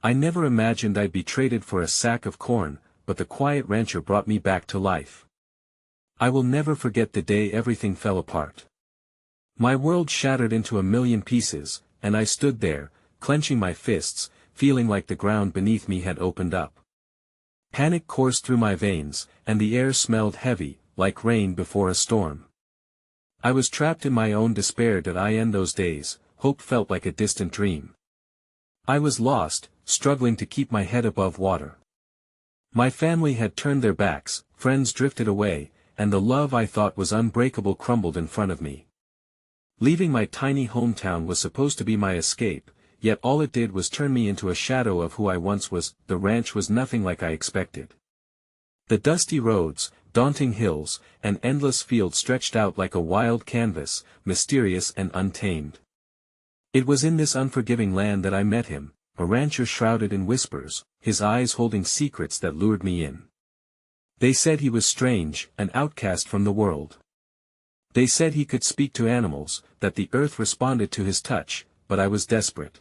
I never imagined I'd be traded for a sack of corn, but the quiet rancher brought me back to life. I will never forget the day everything fell apart. My world shattered into a million pieces, and I stood there, clenching my fists, feeling like the ground beneath me had opened up. Panic coursed through my veins, and the air smelled heavy, like rain before a storm. I was trapped in my own despair. Did I end those days? Hope felt like a distant dream. I was lost, struggling to keep my head above water. My family had turned their backs, friends drifted away, and the love I thought was unbreakable crumbled in front of me. Leaving my tiny hometown was supposed to be my escape, yet all it did was turn me into a shadow of who I once was. The ranch was nothing like I expected. The dusty roads, daunting hills, and endless fields stretched out like a wild canvas, mysterious and untamed. It was in this unforgiving land that I met him, a rancher shrouded in whispers, his eyes holding secrets that lured me in. They said he was strange, an outcast from the world. They said he could speak to animals, that the earth responded to his touch, but I was desperate.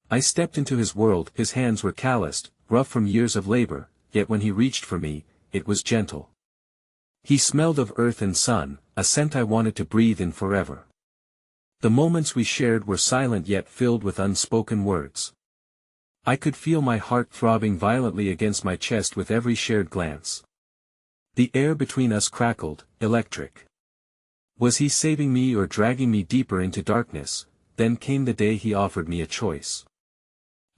I stepped into his world. His hands were calloused, rough from years of labor, yet when he reached for me, it was gentle. He smelled of earth and sun, a scent I wanted to breathe in forever. The moments we shared were silent yet filled with unspoken words. I could feel my heart throbbing violently against my chest with every shared glance. The air between us crackled, electric. Was he saving me or dragging me deeper into darkness? Then came the day he offered me a choice.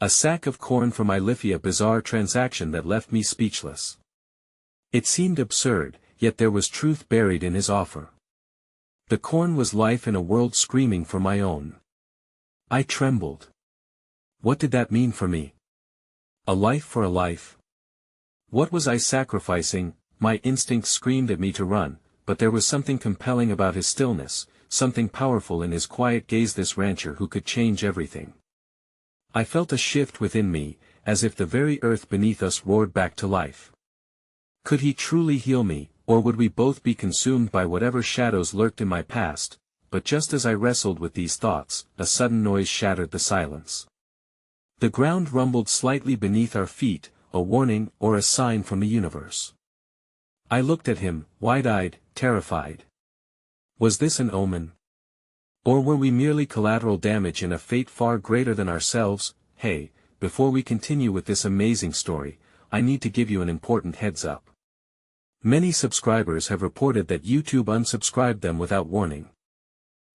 A sack of corn for my life, a bizarre transaction that left me speechless. It seemed absurd, yet there was truth buried in his offer. The corn was life in a world screaming for my own. I trembled. What did that mean for me? A life for a life? What was I sacrificing? My instincts screamed at me to run, but there was something compelling about his stillness, something powerful in his quiet gaze. This rancher who could change everything. I felt a shift within me, as if the very earth beneath us roared back to life. Could he truly heal me, or would we both be consumed by whatever shadows lurked in my past? But just as I wrestled with these thoughts, a sudden noise shattered the silence. The ground rumbled slightly beneath our feet, a warning or a sign from the universe. I looked at him, wide-eyed, terrified. Was this an omen? Or were we merely collateral damage in a fate far greater than ourselves? Hey, before we continue with this amazing story, I need to give you an important heads up. Many subscribers have reported that YouTube unsubscribed them without warning.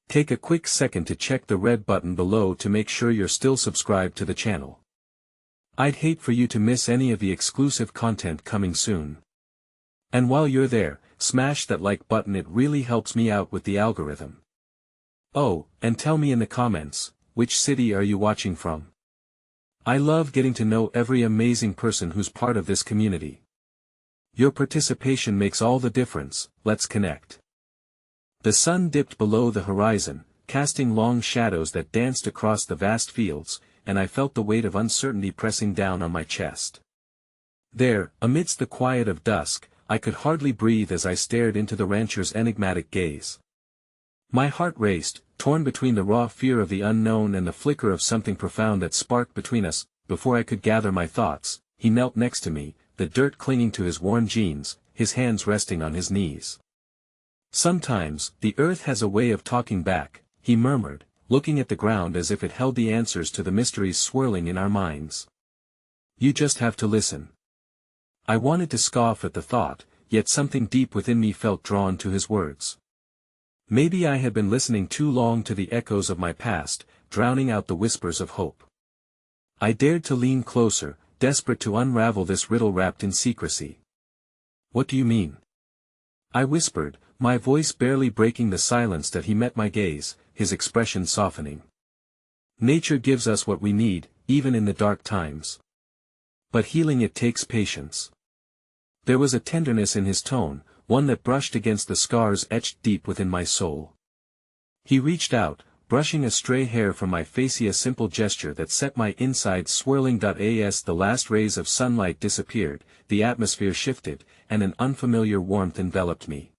Take a quick second to check the red button below to make sure you're still subscribed to the channel. I'd hate for you to miss any of the exclusive content coming soon. And while you're there, smash that like button, it really helps me out with the algorithm. Oh, and tell me in the comments, which city are you watching from? I love getting to know every amazing person who's part of this community. Your participation makes all the difference. Let's connect. The sun dipped below the horizon, casting long shadows that danced across the vast fields, and I felt the weight of uncertainty pressing down on my chest. There, amidst the quiet of dusk, I could hardly breathe as I stared into the rancher's enigmatic gaze. My heart raced, torn between the raw fear of the unknown and the flicker of something profound that sparked between us. Before I could gather my thoughts, he knelt next to me, the dirt clinging to his worn jeans, his hands resting on his knees. Sometimes, the earth has a way of talking back, he murmured, looking at the ground as if it held the answers to the mysteries swirling in our minds. You just have to listen. I wanted to scoff at the thought, yet something deep within me felt drawn to his words. Maybe I had been listening too long to the echoes of my past, drowning out the whispers of hope. I dared to lean closer, desperate to unravel this riddle wrapped in secrecy. What do you mean? I whispered, my voice barely breaking the silence. That he met my gaze, his expression softening. Nature gives us what we need, even in the dark times. But healing it takes patience. There was a tenderness in his tone, one that brushed against the scars etched deep within my soul. He reached out, brushing a stray hair from my face, a simple gesture that set my insides swirling. As the last rays of sunlight disappeared, the atmosphere shifted, and an unfamiliar warmth enveloped me.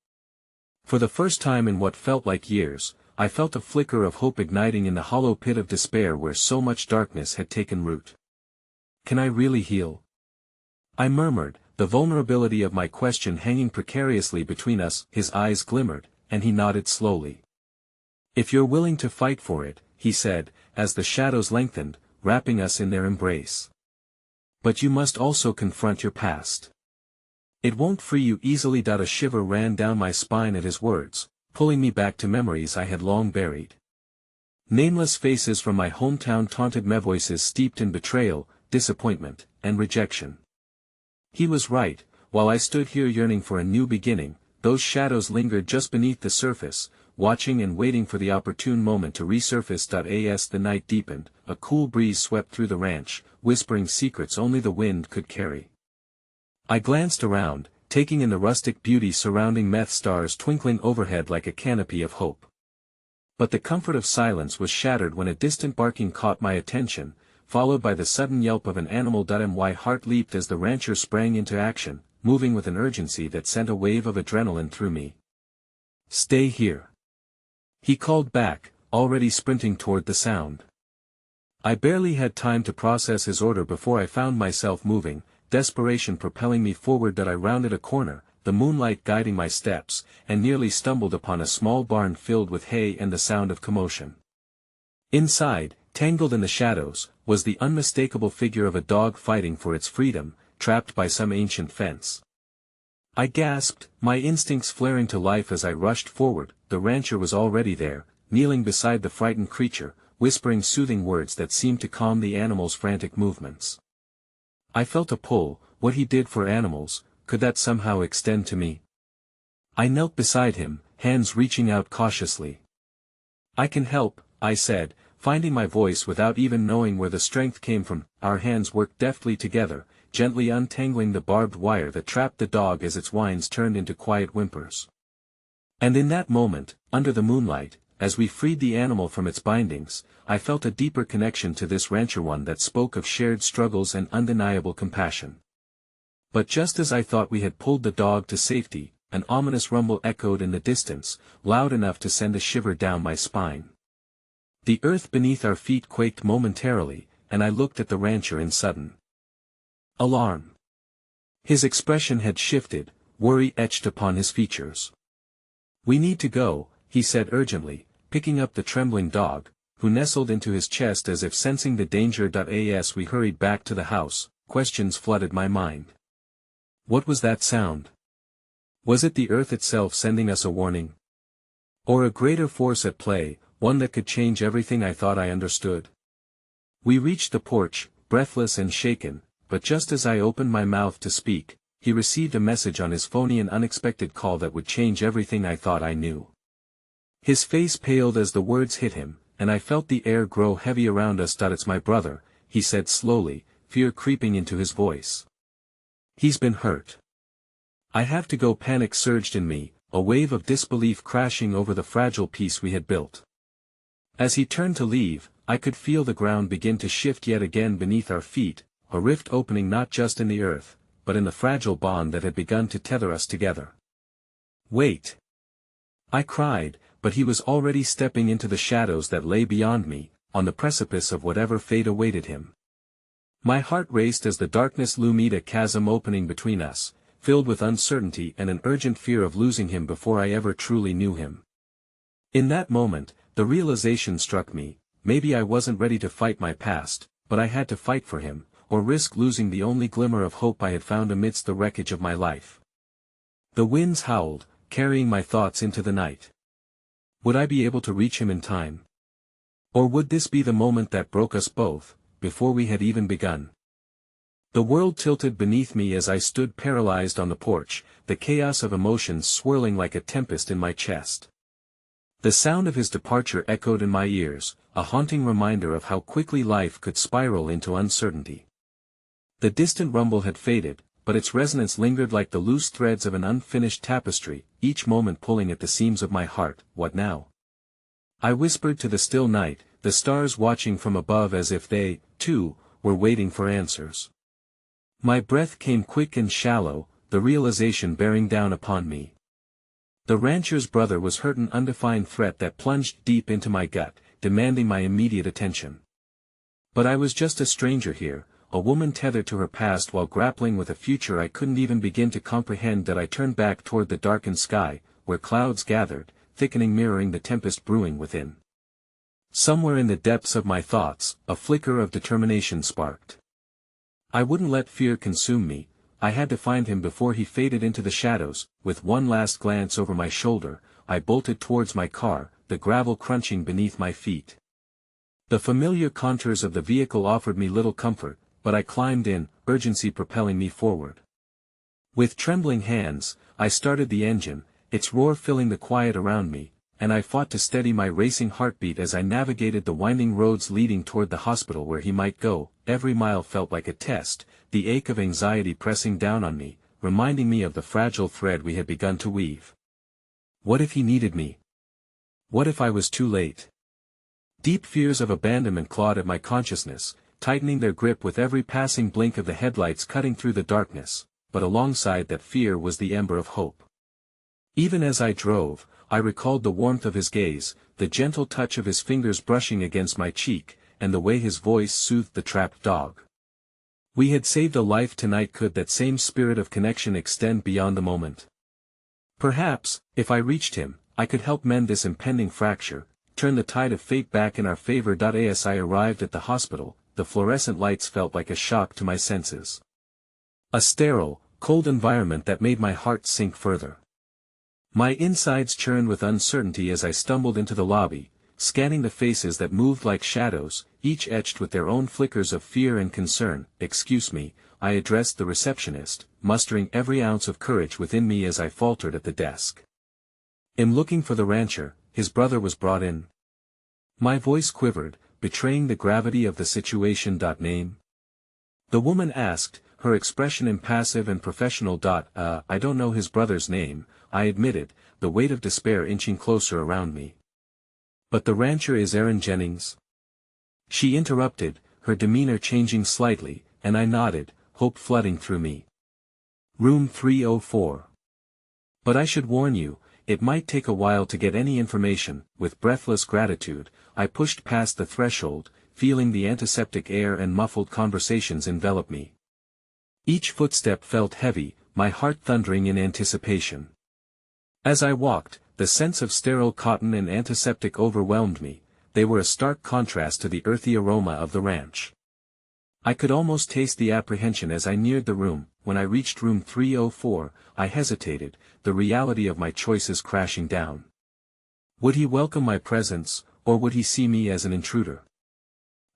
For the first time in what felt like years, I felt a flicker of hope igniting in the hollow pit of despair where so much darkness had taken root. Can I really heal? I murmured, the vulnerability of my question hanging precariously between us. His eyes glimmered, and he nodded slowly. If you're willing to fight for it, he said, as the shadows lengthened, wrapping us in their embrace. But you must also confront your past. It won't free you easily. A shiver ran down my spine at his words, pulling me back to memories I had long buried. Nameless faces from my hometown taunted me, voices steeped in betrayal, disappointment, and rejection. He was right. While I stood here yearning for a new beginning, those shadows lingered just beneath the surface, watching and waiting for the opportune moment to resurface. As the night deepened, a cool breeze swept through the ranch, whispering secrets only the wind could carry. I glanced around, taking in the rustic beauty surrounding me, stars twinkling overhead like a canopy of hope. But the comfort of silence was shattered when a distant barking caught my attention, followed by the sudden yelp of an animal. My heart leaped as the rancher sprang into action, moving with an urgency that sent a wave of adrenaline through me. Stay here. He called back, already sprinting toward the sound. I barely had time to process his order before I found myself moving, desperation propelling me forward. I rounded a corner, the moonlight guiding my steps, and nearly stumbled upon a small barn filled with hay and the sound of commotion. Inside, tangled in the shadows, was the unmistakable figure of a dog fighting for its freedom, trapped by some ancient fence. I gasped, my instincts flaring to life as I rushed forward. The rancher was already there, kneeling beside the frightened creature, whispering soothing words that seemed to calm the animal's frantic movements. I felt a pull. What he did for animals, could that somehow extend to me? I knelt beside him, hands reaching out cautiously. I can help, I said, finding my voice without even knowing where the strength came from. Our hands worked deftly together, gently untangling the barbed wire that trapped the dog as its whines turned into quiet whimpers. And in that moment, under the moonlight, as we freed the animal from its bindings, I felt a deeper connection to this rancher, one that spoke of shared struggles and undeniable compassion. But just as I thought we had pulled the dog to safety, an ominous rumble echoed in the distance, loud enough to send a shiver down my spine. The earth beneath our feet quaked momentarily, and I looked at the rancher in sudden alarm. His expression had shifted, worry etched upon his features. We need to go, he said urgently, picking up the trembling dog, who nestled into his chest as if sensing the danger. As we hurried back to the house, questions flooded my mind. What was that sound? Was it the earth itself sending us a warning? Or a greater force at play, one that could change everything I thought I understood? We reached the porch, breathless and shaken, but just as I opened my mouth to speak, he received a message on his phone, an unexpected call that would change everything I thought I knew. His face paled as the words hit him, and I felt the air grow heavy around us. It's my brother, he said slowly, fear creeping into his voice. He's been hurt. I have to go. Panic surged in me, a wave of disbelief crashing over the fragile peace we had built. As he turned to leave, I could feel the ground begin to shift yet again beneath our feet, a rift opening not just in the earth, but in the fragile bond that had begun to tether us together. Wait! I cried, but he was already stepping into the shadows that lay beyond me, on the precipice of whatever fate awaited him. My heart raced as the darkness loomed, a chasm opening between us, filled with uncertainty and an urgent fear of losing him before I ever truly knew him. In that moment, the realization struck me, maybe I wasn't ready to fight my past, but I had to fight for him, or risk losing the only glimmer of hope I had found amidst the wreckage of my life. The winds howled, carrying my thoughts into the night. Would I be able to reach him in time? Or would this be the moment that broke us both, before we had even begun? The world tilted beneath me as I stood paralyzed on the porch, the chaos of emotions swirling like a tempest in my chest. The sound of his departure echoed in my ears, a haunting reminder of how quickly life could spiral into uncertainty. The distant rumble had faded, but its resonance lingered like the loose threads of an unfinished tapestry, each moment pulling at the seams of my heart. What now? I whispered to the still night, the stars watching from above as if they, too, were waiting for answers. My breath came quick and shallow, the realization bearing down upon me. The rancher's brother was hurt, an undefined threat that plunged deep into my gut, demanding my immediate attention. But I was just a stranger here, a woman tethered to her past while grappling with a future I couldn't even begin to comprehend. That I turned back toward the darkened sky, where clouds gathered, thickening, mirroring the tempest brewing within. Somewhere in the depths of my thoughts, a flicker of determination sparked. I wouldn't let fear consume me. I had to find him before he faded into the shadows. With one last glance over my shoulder, I bolted towards my car, the gravel crunching beneath my feet. The familiar contours of the vehicle offered me little comfort, but I climbed in, urgency propelling me forward. With trembling hands, I started the engine, its roar filling the quiet around me, and I fought to steady my racing heartbeat as I navigated the winding roads leading toward the hospital where he might go. Every mile felt like a test, the ache of anxiety pressing down on me, reminding me of the fragile thread we had begun to weave. What if he needed me? What if I was too late? Deep fears of abandonment clawed at my consciousness, tightening their grip with every passing blink of the headlights cutting through the darkness, but alongside that fear was the ember of hope. Even as I drove, I recalled the warmth of his gaze, the gentle touch of his fingers brushing against my cheek, and the way his voice soothed the trapped dog. We had saved a life tonight. Could that same spirit of connection extend beyond the moment? Perhaps, if I reached him, I could help mend this impending fracture, turn the tide of fate back in our favor. As I arrived at the hospital, the fluorescent lights felt like a shock to my senses. A sterile, cold environment that made my heart sink further. My insides churned with uncertainty as I stumbled into the lobby, scanning the faces that moved like shadows, each etched with their own flickers of fear and concern. "Excuse me," I addressed the receptionist, mustering every ounce of courage within me as I faltered at the desk. "I'm looking for the rancher. His brother was brought in." My voice quivered, betraying the gravity of the situation. "Name?" the woman asked, her expression impassive and professional. I don't know his brother's name," I admitted, the weight of despair inching closer around me. "But the rancher is Aaron Jennings?" she interrupted, her demeanor changing slightly, and I nodded, hope flooding through me. "Room 304. But I should warn you, it might take a while to get any information." With breathless gratitude, I pushed past the threshold, feeling the antiseptic air and muffled conversations envelop me. Each footstep felt heavy, my heart thundering in anticipation. As I walked, the sense of sterile cotton and antiseptic overwhelmed me. They were a stark contrast to the earthy aroma of the ranch. I could almost taste the apprehension as I neared the room. When I reached room 304, I hesitated, the reality of my choices crashing down. Would he welcome my presence, or would he see me as an intruder?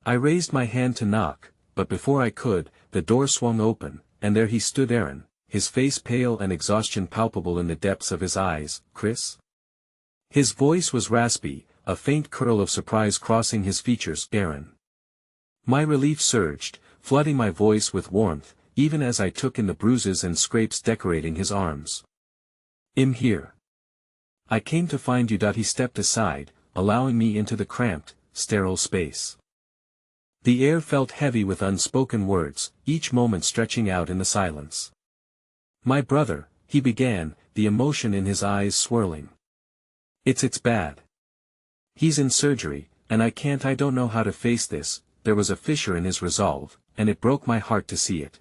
I raised my hand to knock, but before I could, the door swung open, and there he stood, Aaron, his face pale and exhaustion palpable in the depths of his eyes. "Chris?" His voice was raspy, a faint curl of surprise crossing his features. "Aaron." My relief surged, flooding my voice with warmth, even as I took in the bruises and scrapes decorating his arms. "I'm here. I came to find you." He stepped aside, allowing me into the cramped, sterile space. The air felt heavy with unspoken words, each moment stretching out in the silence. "My brother," he began, the emotion in his eyes swirling. It's bad. He's in surgery, and I don't know how to face this." There was a fissure in his resolve, and it broke my heart to see it.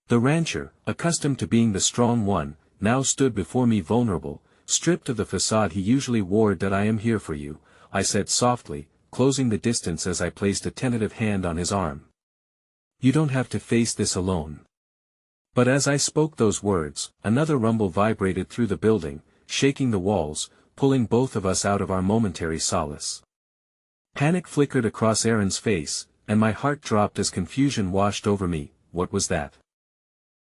The rancher, accustomed to being the strong one, now stood before me vulnerable, stripped of the facade he usually wore. "I am here for you," I said softly, closing the distance as I placed a tentative hand on his arm. "You don't have to face this alone." But as I spoke those words, another rumble vibrated through the building, shaking the walls, pulling both of us out of our momentary solace. Panic flickered across Aaron's face, and my heart dropped as confusion washed over me. "What was that?"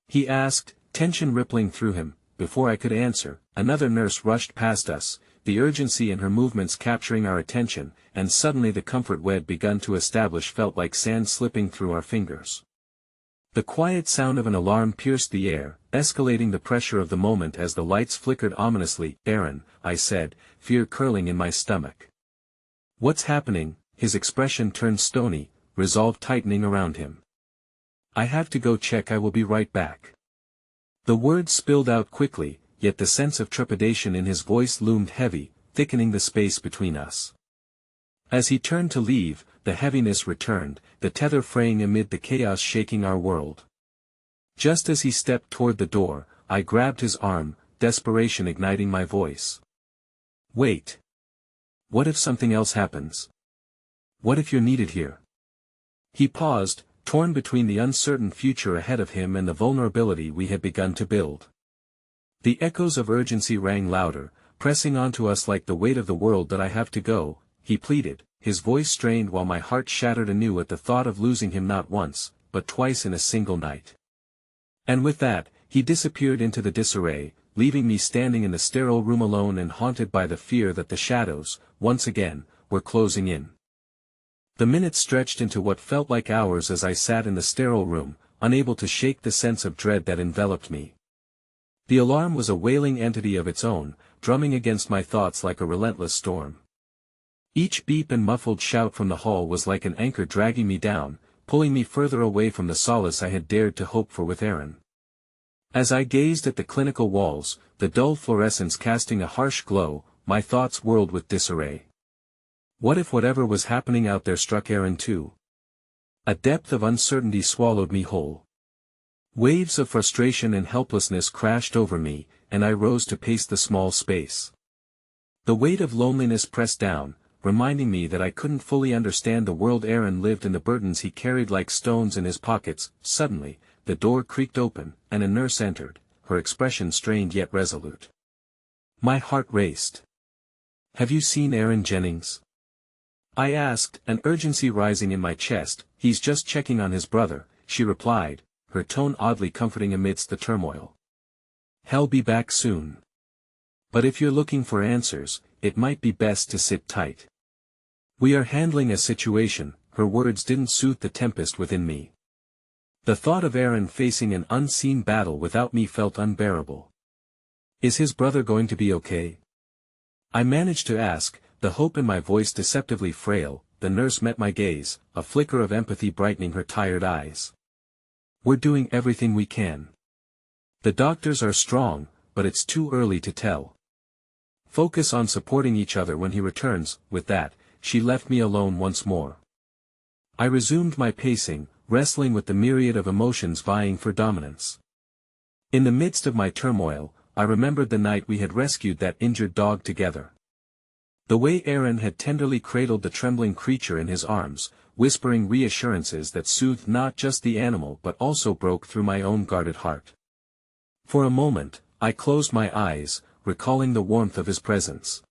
he asked, tension rippling through him. Before I could answer, another nurse rushed past us, the urgency in her movements capturing our attention, and suddenly the comfort we'd begun to establish felt like sand slipping through our fingers. The quiet sound of an alarm pierced the air, escalating the pressure of the moment as the lights flickered ominously. "Aaron," I said, fear curling in my stomach. "What's happening?" His expression turned stony, resolve tightening around him. "I have to go check. I will be right back." The words spilled out quickly, yet the sense of trepidation in his voice loomed heavy, thickening the space between us. As he turned to leave, the heaviness returned, the tether fraying amid the chaos shaking our world. Just as he stepped toward the door, I grabbed his arm, desperation igniting my voice. Wait. What if something else happens? What if you're needed here? He paused, torn between the uncertain future ahead of him and the vulnerability we had begun to build. The echoes of urgency rang louder, pressing onto us like the weight of the world. That I have to go, he pleaded, his voice strained while my heart shattered anew at the thought of losing him not once, but twice in a single night. And with that, he disappeared into the disarray, leaving me standing in the sterile room alone and haunted by the fear that the shadows, once again, were closing in. The minutes stretched into what felt like hours as I sat in the sterile room, unable to shake the sense of dread that enveloped me. The alarm was a wailing entity of its own, drumming against my thoughts like a relentless storm. Each beep and muffled shout from the hall was like an anchor dragging me down, pulling me further away from the solace I had dared to hope for with Aaron. As I gazed at the clinical walls, the dull fluorescence casting a harsh glow, my thoughts whirled with disarray. What if whatever was happening out there struck Aaron too? A depth of uncertainty swallowed me whole. Waves of frustration and helplessness crashed over me, and I rose to pace the small space. The weight of loneliness pressed down, reminding me that I couldn't fully understand the world Aaron lived in, the burdens he carried like stones in his pockets. Suddenly, the door creaked open, and a nurse entered, her expression strained yet resolute. My heart raced. "Have you seen Aaron Jennings?" I asked, an urgency rising in my chest. "He's just checking on his brother," she replied, her tone oddly comforting amidst the turmoil. "He'll be back soon. But if you're looking for answers, it might be best to sit tight. We are handling a situation." Her words didn't soothe the tempest within me. The thought of Aaron facing an unseen battle without me felt unbearable. "Is his brother going to be okay?" I managed to ask, the hope in my voice deceptively frail. The nurse met my gaze, a flicker of empathy brightening her tired eyes. "We're doing everything we can. The doctors are strong, but it's too early to tell. Focus on supporting each other when he returns." With that, she left me alone once more. I resumed my pacing, wrestling with the myriad of emotions vying for dominance. In the midst of my turmoil, I remembered the night we had rescued that injured dog together. The way Aaron had tenderly cradled the trembling creature in his arms, whispering reassurances that soothed not just the animal but also broke through my own guarded heart. For a moment, I closed my eyes, recalling the warmth of his presence.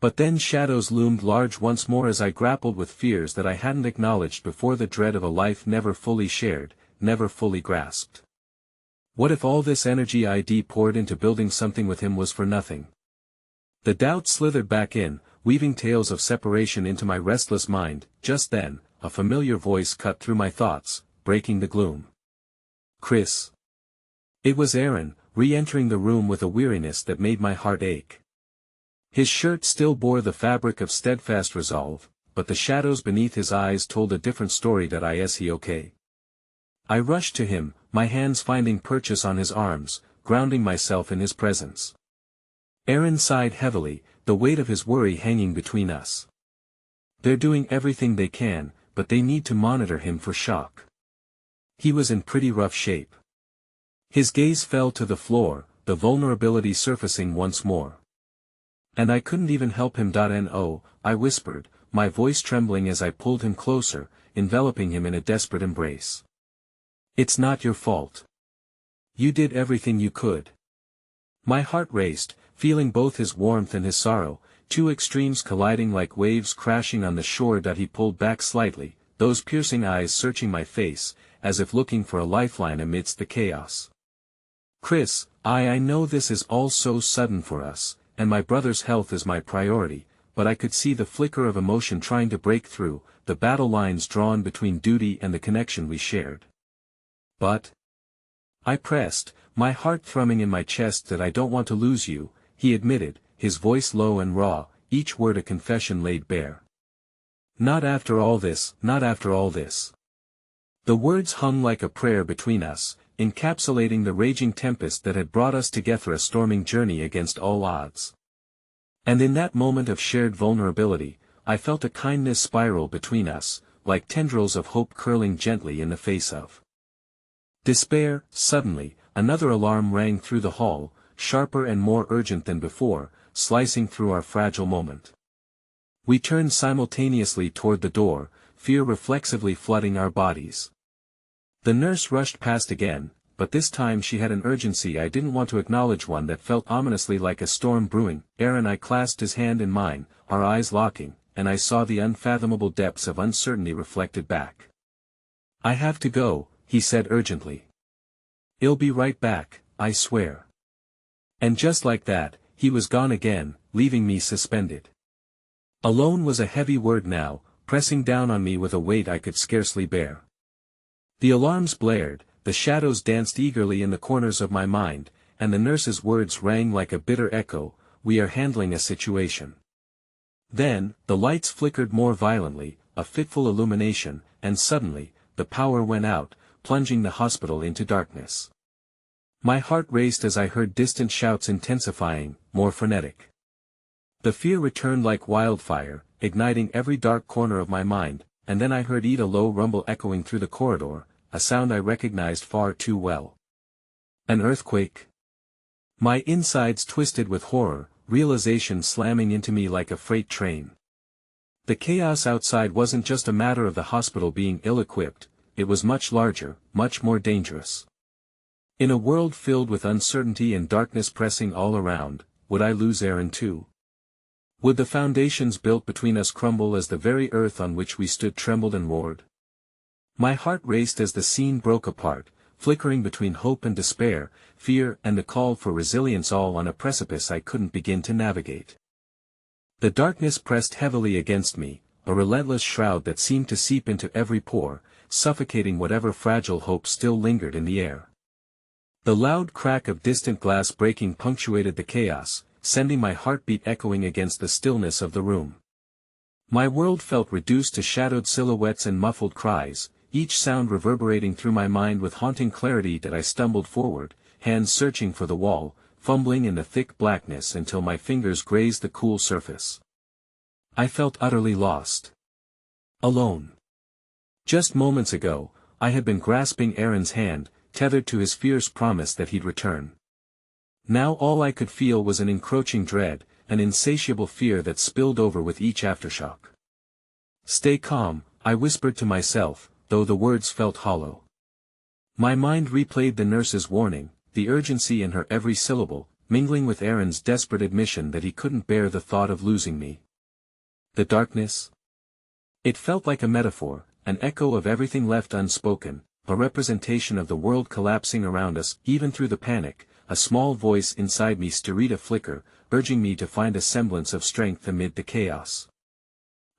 But then shadows loomed large once more as I grappled with fears that I hadn't acknowledged before, the dread of a life never fully shared, never fully grasped. What if all this energy I'd poured into building something with him was for nothing? The doubt slithered back in, weaving tales of separation into my restless mind. Just then, a familiar voice cut through my thoughts, breaking the gloom. "Chris." It was Aaron, re-entering the room with a weariness that made my heart ache. His shirt still bore the fabric of steadfast resolve, but the shadows beneath his eyes told a different story. "Is he okay?" I rushed to him, my hands finding purchase on his arms, grounding myself in his presence. Aaron sighed heavily, the weight of his worry hanging between us. "They're doing everything they can, but they need to monitor him for shock. He was in pretty rough shape." His gaze fell to the floor, the vulnerability surfacing once more. "And I couldn't even help him. No, I whispered, my voice trembling as I pulled him closer, enveloping him in a desperate embrace. "It's not your fault. You did everything you could." My heart raced, feeling both his warmth and his sorrow, two extremes colliding like waves crashing on the shore. He pulled back slightly, those piercing eyes searching my face, as if looking for a lifeline amidst the chaos. "Chris, I know this is all so sudden for us, and my brother's health is my priority," but I could see the flicker of emotion trying to break through, the battle lines drawn between duty and the connection we shared. "But," I pressed, my heart thrumming in my chest, "I don't want to lose you," he admitted, his voice low and raw, each word a confession laid bare. "Not after all this, not after all this." The words hung like a prayer between us, encapsulating the raging tempest that had brought us together, a storming journey against all odds. And in that moment of shared vulnerability, I felt a kindness spiral between us, like tendrils of hope curling gently in the face of despair. Suddenly, another alarm rang through the hall, sharper and more urgent than before, slicing through our fragile moment. We turned simultaneously toward the door, fear reflexively flooding our bodies. The nurse rushed past again, but this time she had an urgency I didn't want to acknowledge, one that felt ominously like a storm brewing. Aaron, I clasped his hand in mine, our eyes locking, and I saw the unfathomable depths of uncertainty reflected back. I have to go, he said urgently. I'll be right back, I swear. And just like that, he was gone again, leaving me suspended. Alone was a heavy word now, pressing down on me with a weight I could scarcely bear. The alarms blared, the shadows danced eagerly in the corners of my mind, and the nurse's words rang like a bitter echo, "We are handling a situation." Then, the lights flickered more violently, a fitful illumination, and suddenly, the power went out, plunging the hospital into darkness. My heart raced as I heard distant shouts intensifying, more frenetic. The fear returned like wildfire, igniting every dark corner of my mind, and then I heard a low rumble echoing through the corridor, a sound I recognized far too well. An earthquake? My insides twisted with horror, realization slamming into me like a freight train. The chaos outside wasn't just a matter of the hospital being ill-equipped, it was much larger, much more dangerous. In a world filled with uncertainty and darkness pressing all around, would I lose Aaron too? Would the foundations built between us crumble as the very earth on which we stood trembled and roared? My heart raced as the scene broke apart, flickering between hope and despair, fear and the call for resilience, all on a precipice I couldn't begin to navigate. The darkness pressed heavily against me, a relentless shroud that seemed to seep into every pore, suffocating whatever fragile hope still lingered in the air. The loud crack of distant glass breaking punctuated the chaos, sending my heartbeat echoing against the stillness of the room. My world felt reduced to shadowed silhouettes and muffled cries, each sound reverberating through my mind with haunting clarity. That I stumbled forward, hands searching for the wall, fumbling in the thick blackness until my fingers grazed the cool surface. I felt utterly lost. Alone. Just moments ago, I had been grasping Aaron's hand, tethered to his fierce promise that he'd return. Now all I could feel was an encroaching dread, an insatiable fear that spilled over with each aftershock. "Stay calm," I whispered to myself, though the words felt hollow. My mind replayed the nurse's warning, the urgency in her every syllable, mingling with Aaron's desperate admission that he couldn't bear the thought of losing me. The darkness? It felt like a metaphor, an echo of everything left unspoken, a representation of the world collapsing around us. Even through the panic, a small voice inside me stirred a flicker, urging me to find a semblance of strength amid the chaos.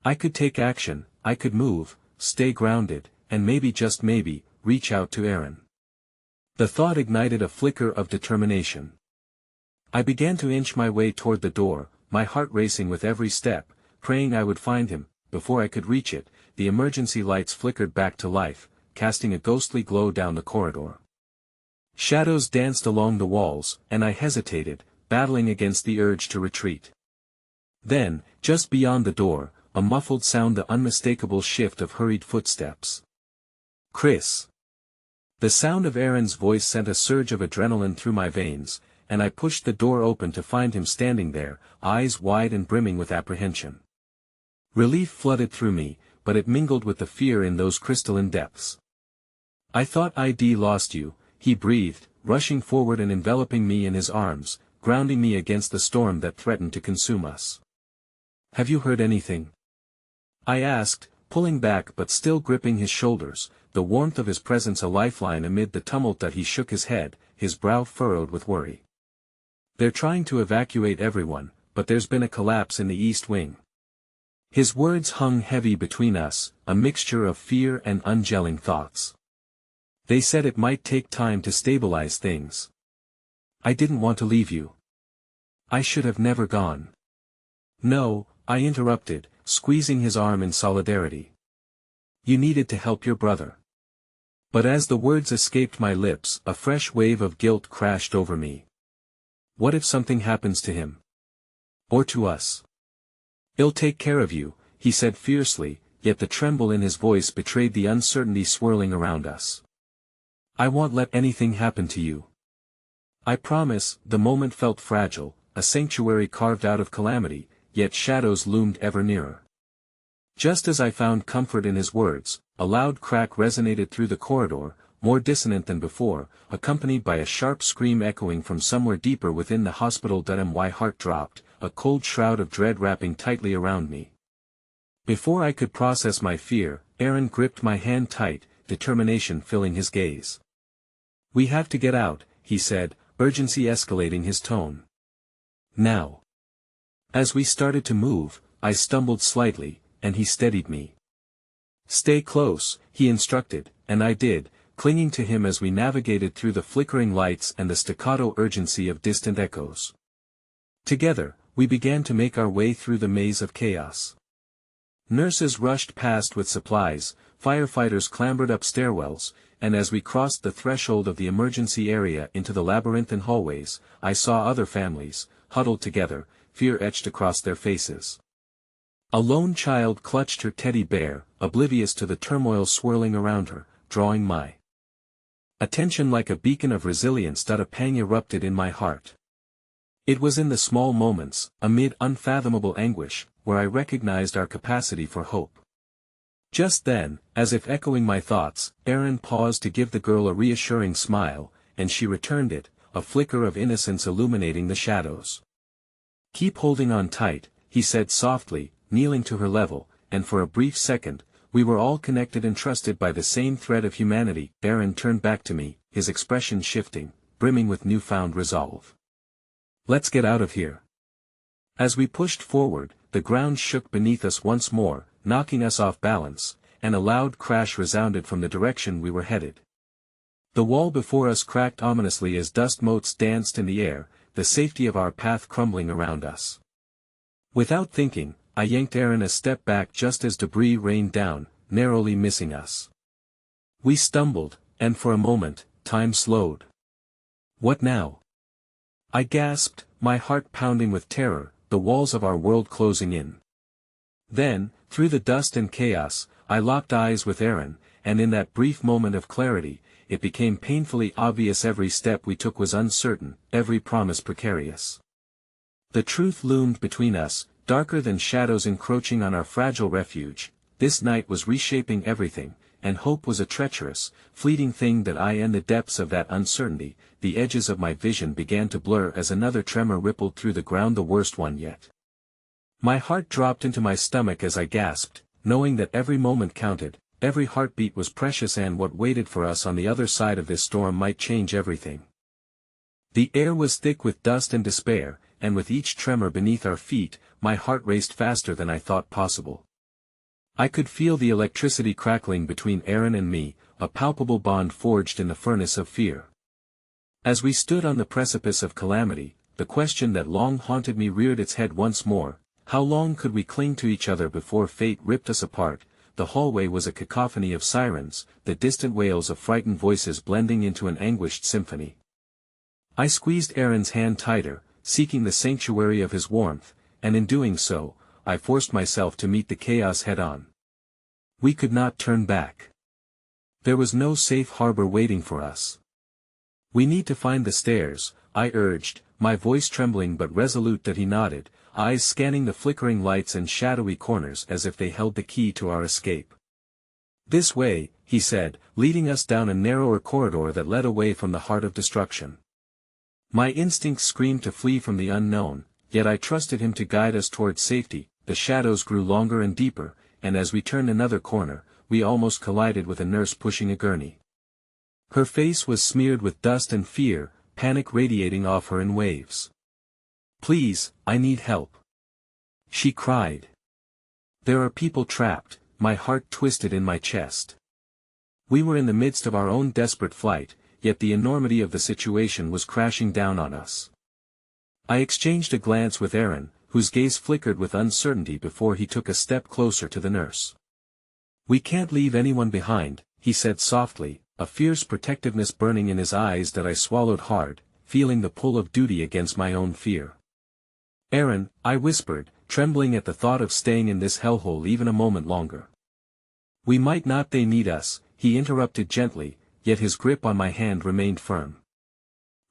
I could take action, I could move, stay grounded, and maybe, just maybe, reach out to Aaron. The thought ignited a flicker of determination. I began to inch my way toward the door, my heart racing with every step, praying I would find him. Before I could reach it, the emergency lights flickered back to life, casting a ghostly glow down the corridor. Shadows danced along the walls, and I hesitated, battling against the urge to retreat. Then, just beyond the door, a muffled sound, the unmistakable shift of hurried footsteps. "Chris." The sound of Aaron's voice sent a surge of adrenaline through my veins, and I pushed the door open to find him standing there, eyes wide and brimming with apprehension. Relief flooded through me, but it mingled with the fear in those crystalline depths. "I thought I'd lost you," he breathed, rushing forward and enveloping me in his arms, grounding me against the storm that threatened to consume us. "Have you heard anything?" I asked, pulling back but still gripping his shoulders, the warmth of his presence a lifeline amid the tumult. That he shook his head, his brow furrowed with worry. "They're trying to evacuate everyone, but there's been a collapse in the East Wing." His words hung heavy between us, a mixture of fear and ungelling thoughts. "They said it might take time to stabilize things. I didn't want to leave you. I should have never gone." "No," I interrupted, squeezing his arm in solidarity. "You needed to help your brother." But as the words escaped my lips, a fresh wave of guilt crashed over me. What if something happens to him? Or to us? "I'll take care of you," he said fiercely, yet the tremble in his voice betrayed the uncertainty swirling around us. I won't let anything happen to you. I promise. The moment felt fragile, a sanctuary carved out of calamity, yet shadows loomed ever nearer. Just as I found comfort in his words, a loud crack resonated through the corridor, more dissonant than before, accompanied by a sharp scream echoing from somewhere deeper within the hospital. My heart dropped, a cold shroud of dread wrapping tightly around me. Before I could process my fear, Aaron gripped my hand tight, determination filling his gaze. We have to get out, he said, urgency escalating his tone. Now. As we started to move, I stumbled slightly, and he steadied me. Stay close, he instructed, and I did, clinging to him as we navigated through the flickering lights and the staccato urgency of distant echoes. Together, we began to make our way through the maze of chaos. Nurses rushed past with supplies, firefighters clambered up stairwells, and as we crossed the threshold of the emergency area into the labyrinthine hallways, I saw other families, huddled together, fear etched across their faces. A lone child clutched her teddy bear, oblivious to the turmoil swirling around her, drawing my attention like a beacon of resilience. A pang erupted in my heart. It was in the small moments, amid unfathomable anguish, where I recognized our capacity for hope. Just then, as if echoing my thoughts, Aaron paused to give the girl a reassuring smile, and she returned it, a flicker of innocence illuminating the shadows. Keep holding on tight, he said softly, kneeling to her level, and for a brief second, we were all connected and trusted by the same thread of humanity. Aaron turned back to me, his expression shifting, brimming with newfound resolve. Let's get out of here. As we pushed forward, the ground shook beneath us once more, knocking us off balance, and a loud crash resounded from the direction we were headed. The wall before us cracked ominously as dust motes danced in the air, the safety of our path crumbling around us. Without thinking, I yanked Aaron a step back just as debris rained down, narrowly missing us. We stumbled, and for a moment, time slowed. What now? I gasped, my heart pounding with terror, the walls of our world closing in. Then, through the dust and chaos, I locked eyes with Aaron, and in that brief moment of clarity, it became painfully obvious every step we took was uncertain, every promise precarious. The truth loomed between us, darker than shadows encroaching on our fragile refuge. This night was reshaping everything, and hope was a treacherous, fleeting thing that in the depths of that uncertainty, the edges of my vision began to blur as another tremor rippled through the ground, the worst one yet. My heart dropped into my stomach as I gasped, knowing that every moment counted, every heartbeat was precious, and what waited for us on the other side of this storm might change everything. The air was thick with dust and despair, and with each tremor beneath our feet, my heart raced faster than I thought possible. I could feel the electricity crackling between Aaron and me, a palpable bond forged in the furnace of fear. As we stood on the precipice of calamity, the question that long haunted me reared its head once more: how long could we cling to each other before fate ripped us apart? The hallway was a cacophony of sirens, the distant wails of frightened voices blending into an anguished symphony. I squeezed Aaron's hand tighter, seeking the sanctuary of his warmth, and in doing so, I forced myself to meet the chaos head-on. We could not turn back. There was no safe harbor waiting for us. We need to find the stairs, I urged, my voice trembling but resolute. That he nodded, eyes scanning the flickering lights and shadowy corners as if they held the key to our escape. This way, he said, leading us down a narrower corridor that led away from the heart of destruction. My instincts screamed to flee from the unknown, yet I trusted him to guide us towards safety. The shadows grew longer and deeper, and as we turned another corner, we almost collided with a nurse pushing a gurney. Her face was smeared with dust and fear, panic radiating off her in waves. "Please, I need help," she cried. "There are people trapped." My heart twisted in my chest. We were in the midst of our own desperate flight, yet the enormity of the situation was crashing down on us. I exchanged a glance with Aaron, whose gaze flickered with uncertainty before he took a step closer to the nurse. "We can't leave anyone behind," he said softly, a fierce protectiveness burning in his eyes that I swallowed hard, feeling the pull of duty against my own fear. "Aaron," I whispered, trembling at the thought of staying in this hellhole even a moment longer. "We might not, they need us," he interrupted gently, yet his grip on my hand remained firm.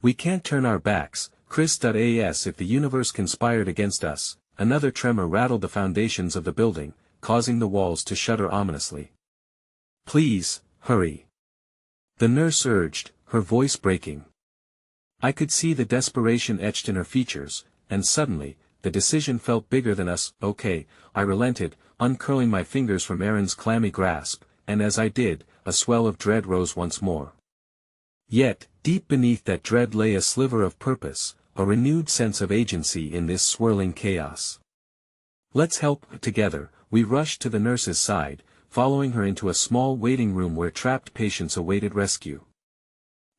"We can't turn our backs, Chris.as if the universe conspired against us." Another tremor rattled the foundations of the building, causing the walls to shudder ominously. "Please, hurry," the nurse urged, her voice breaking. I could see the desperation etched in her features, and suddenly, the decision felt bigger than us. "Okay," I relented, uncurling my fingers from Aaron's clammy grasp, and as I did, a swell of dread rose once more. Yet, deep beneath that dread lay a sliver of purpose, a renewed sense of agency in this swirling chaos. "Let's help." Together, we rushed to the nurse's side, following her into a small waiting room where trapped patients awaited rescue.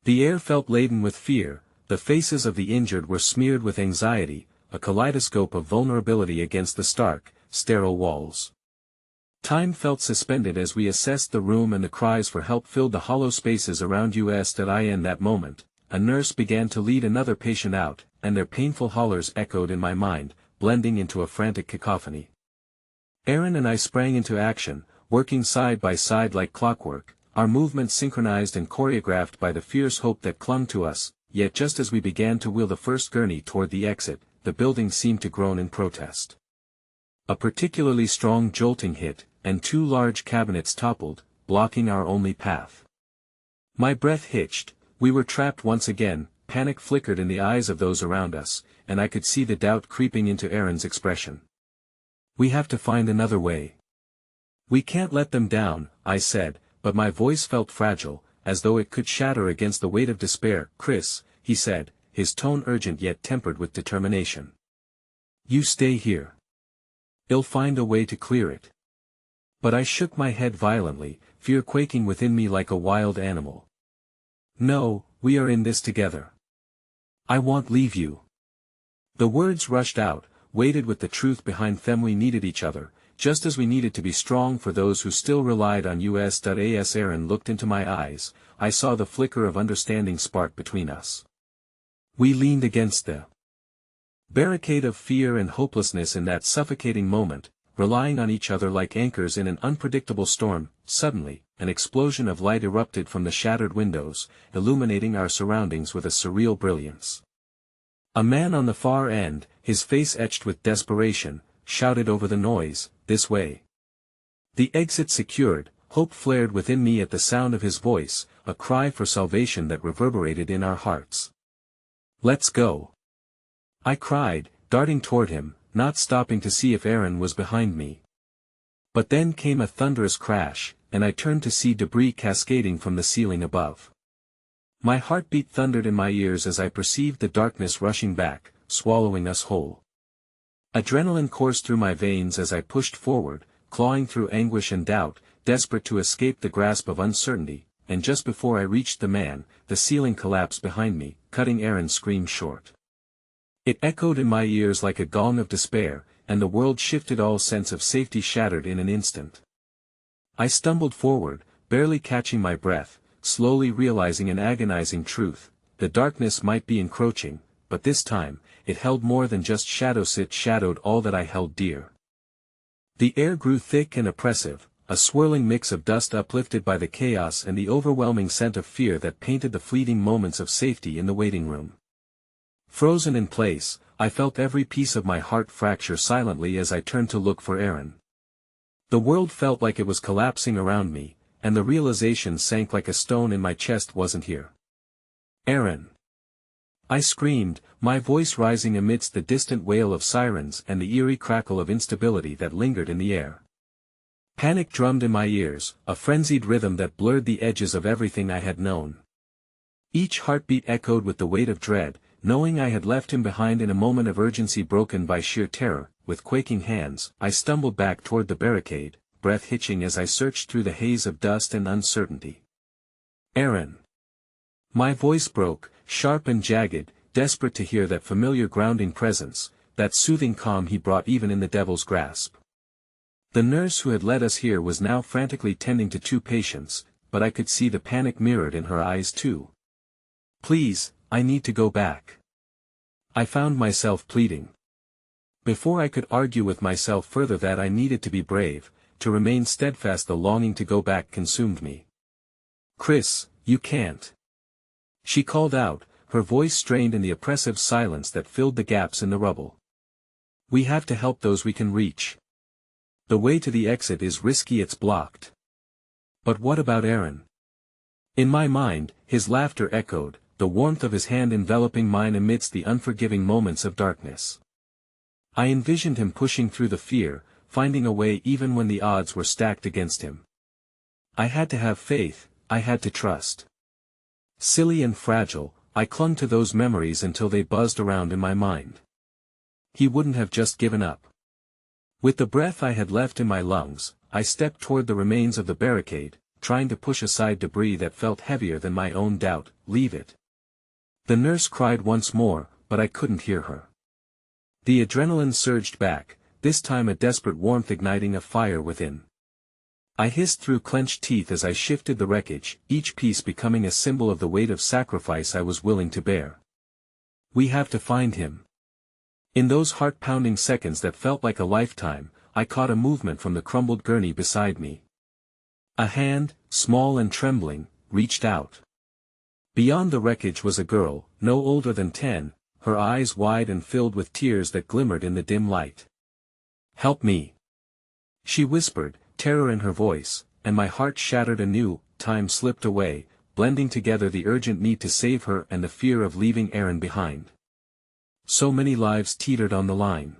The air felt laden with fear, the faces of the injured were smeared with anxiety, a kaleidoscope of vulnerability against the stark, sterile walls. Time felt suspended as we assessed the room, and the cries for help filled the hollow spaces around us. In that moment, a nurse began to lead another patient out, and their painful hollers echoed in my mind, blending into a frantic cacophony. Aaron and I sprang into action, working side by side like clockwork, our movements synchronized and choreographed by the fierce hope that clung to us. Yet just as we began to wheel the first gurney toward the exit, the building seemed to groan in protest. A particularly strong jolting hit, and 2 large cabinets toppled, blocking our only path. My breath hitched. We were trapped once again. Panic flickered in the eyes of those around us, and I could see the doubt creeping into Aaron's expression. "We have to find another way. We can't let them down," I said, but my voice felt fragile, as though it could shatter against the weight of despair. "Chris," he said, his tone urgent yet tempered with determination. "You stay here. I'll find a way to clear it." But I shook my head violently, fear quaking within me like a wild animal. "No, we are in this together. I won't leave you." The words rushed out, weighted with the truth behind them. We needed each other, just as we needed to be strong for those who still relied on us. As Aaron looked into my eyes, I saw the flicker of understanding spark between us. We leaned against the barricade of fear and hopelessness in that suffocating moment, relying on each other like anchors in an unpredictable storm. Suddenly, an explosion of light erupted from the shattered windows, illuminating our surroundings with a surreal brilliance. A man on the far end, his face etched with desperation, shouted over the noise, "This way." The exit secured, hope flared within me at the sound of his voice, a cry for salvation that reverberated in our hearts. "Let's go," I cried, darting toward him, not stopping to see if Aaron was behind me. But then came a thunderous crash, and I turned to see debris cascading from the ceiling above. My heartbeat thundered in my ears as I perceived the darkness rushing back, swallowing us whole. Adrenaline coursed through my veins as I pushed forward, clawing through anguish and doubt, desperate to escape the grasp of uncertainty, and just before I reached the man, the ceiling collapsed behind me, cutting Aaron's scream short. It echoed in my ears like a gong of despair, and the world shifted. All sense of safety shattered in an instant. I stumbled forward, barely catching my breath, slowly realizing an agonizing truth: the darkness might be encroaching, but this time, it held more than just shadows. It shadowed all that I held dear. The air grew thick and oppressive, a swirling mix of dust uplifted by the chaos and the overwhelming scent of fear that painted the fleeting moments of safety in the waiting room. Frozen in place, I felt every piece of my heart fracture silently as I turned to look for Aaron. The world felt like it was collapsing around me, and the realization sank like a stone in my chest. Wasn't here. "Aaron!" I screamed, my voice rising amidst the distant wail of sirens and the eerie crackle of instability that lingered in the air. Panic drummed in my ears, a frenzied rhythm that blurred the edges of everything I had known. Each heartbeat echoed with the weight of dread, knowing I had left him behind in a moment of urgency broken by sheer terror. With quaking hands, I stumbled back toward the barricade, breath hitching as I searched through the haze of dust and uncertainty. "Aaron!" My voice broke, sharp and jagged, desperate to hear that familiar grounding presence, that soothing calm he brought even in the devil's grasp. The nurse who had led us here was now frantically tending to 2 patients, but I could see the panic mirrored in her eyes too. "Please, I need to go back," I found myself pleading. Before I could argue with myself further that I needed to be brave, to remain steadfast, the longing to go back consumed me. "Chris, you can't," she called out, her voice strained in the oppressive silence that filled the gaps in the rubble. "We have to help those we can reach. The way to the exit is risky, it's blocked." "But what about Aaron?" In my mind, his laughter echoed, the warmth of his hand enveloping mine amidst the unforgiving moments of darkness. I envisioned him pushing through the fear, finding a way even when the odds were stacked against him. I had to have faith, I had to trust. Silly and fragile, I clung to those memories until they buzzed around in my mind. He wouldn't have just given up. With the breath I had left in my lungs, I stepped toward the remains of the barricade, trying to push aside debris that felt heavier than my own doubt. "Leave it." The nurse cried once more, but I couldn't hear her. The adrenaline surged back, this time a desperate warmth igniting a fire within. I hissed through clenched teeth as I shifted the wreckage, each piece becoming a symbol of the weight of sacrifice I was willing to bear. "We have to find him." In those heart-pounding seconds that felt like a lifetime, I caught a movement from the crumbled gurney beside me. A hand, small and trembling, reached out. Beyond the wreckage was a girl, no older than 10, her eyes wide and filled with tears that glimmered in the dim light. "Help me," she whispered, terror in her voice, and my heart shattered anew. Time slipped away, blending together the urgent need to save her and the fear of leaving Aaron behind. So many lives teetered on the line.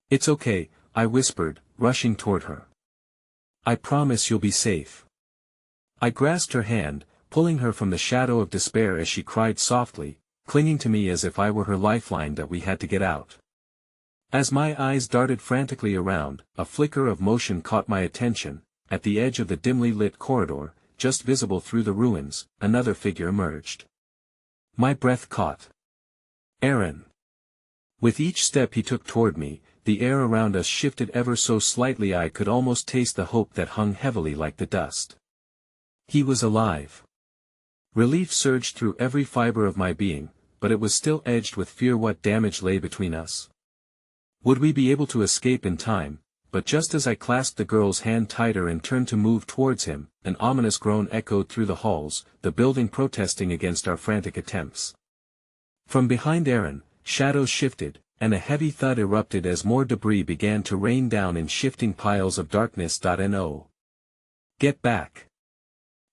"It's okay," I whispered, rushing toward her. "I promise you'll be safe." I grasped her hand, pulling her from the shadow of despair as she cried softly, clinging to me as if I were her lifeline that we had to get out. As my eyes darted frantically around, a flicker of motion caught my attention. At the edge of the dimly lit corridor, just visible through the ruins, another figure emerged. My breath caught. Aaron. With each step he took toward me, the air around us shifted ever so slightly. I could almost taste the hope that hung heavily like the dust. He was alive. Relief surged through every fiber of my being, but it was still edged with fear. What damage lay between us? Would we be able to escape in time? But just as I clasped the girl's hand tighter and turned to move towards him, an ominous groan echoed through the halls, the building protesting against our frantic attempts. From behind Aaron, shadows shifted, and a heavy thud erupted as more debris began to rain down in shifting piles of darkness. No. "Get back!"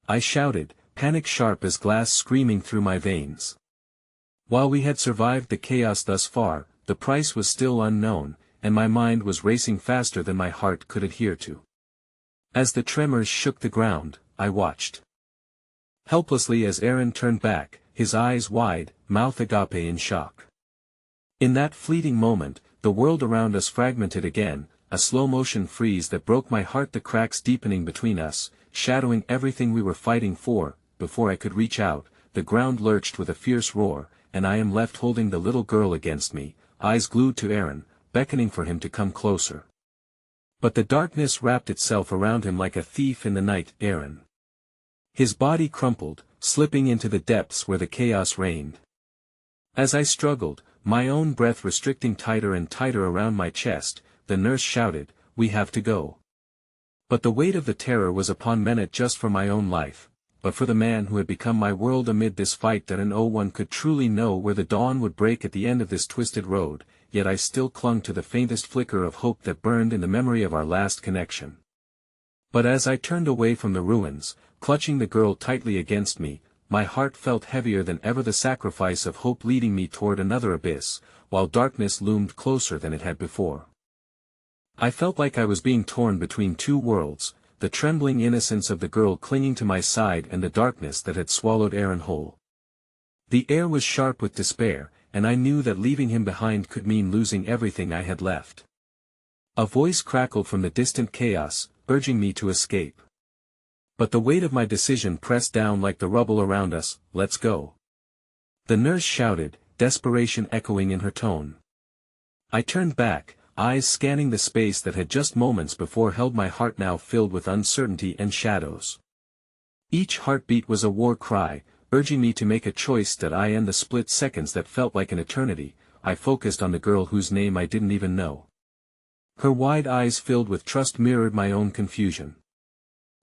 I shouted, panic sharp as glass screaming through my veins. While we had survived the chaos thus far, the price was still unknown, and my mind was racing faster than my heart could adhere to. As the tremors shook the ground, I watched helplessly as Aaron turned back, his eyes wide, mouth agape in shock. In that fleeting moment, the world around us fragmented again, a slow-motion freeze that broke my heart, the cracks deepening between us, shadowing everything we were fighting for. Before I could reach out, the ground lurched with a fierce roar, and I am left holding the little girl against me, eyes glued to Aaron, beckoning for him to come closer. But the darkness wrapped itself around him like a thief in the night. Aaron. His body crumpled, slipping into the depths where the chaos reigned. As I struggled, my own breath restricting tighter and tighter around my chest, the nurse shouted, "We have to go." But the weight of the terror was upon me, not just for my own life, but for the man who had become my world amid this fight. That no one could truly know where the dawn would break at the end of this twisted road, yet I still clung to the faintest flicker of hope that burned in the memory of our last connection. But as I turned away from the ruins, clutching the girl tightly against me, my heart felt heavier than ever, the sacrifice of hope leading me toward another abyss, while darkness loomed closer than it had before. I felt like I was being torn between two worlds, the trembling innocence of the girl clinging to my side and the darkness that had swallowed Aaron whole. The air was sharp with despair, and I knew that leaving him behind could mean losing everything I had left. A voice crackled from the distant chaos, urging me to escape. But the weight of my decision pressed down like the rubble around us. "Let's go," the nurse shouted, desperation echoing in her tone. I turned back, eyes scanning the space that had just moments before held my heart, now filled with uncertainty and shadows. Each heartbeat was a war cry, urging me to make a choice. That I, in the split seconds that felt like an eternity, I focused on the girl whose name I didn't even know. Her wide eyes filled with trust mirrored my own confusion.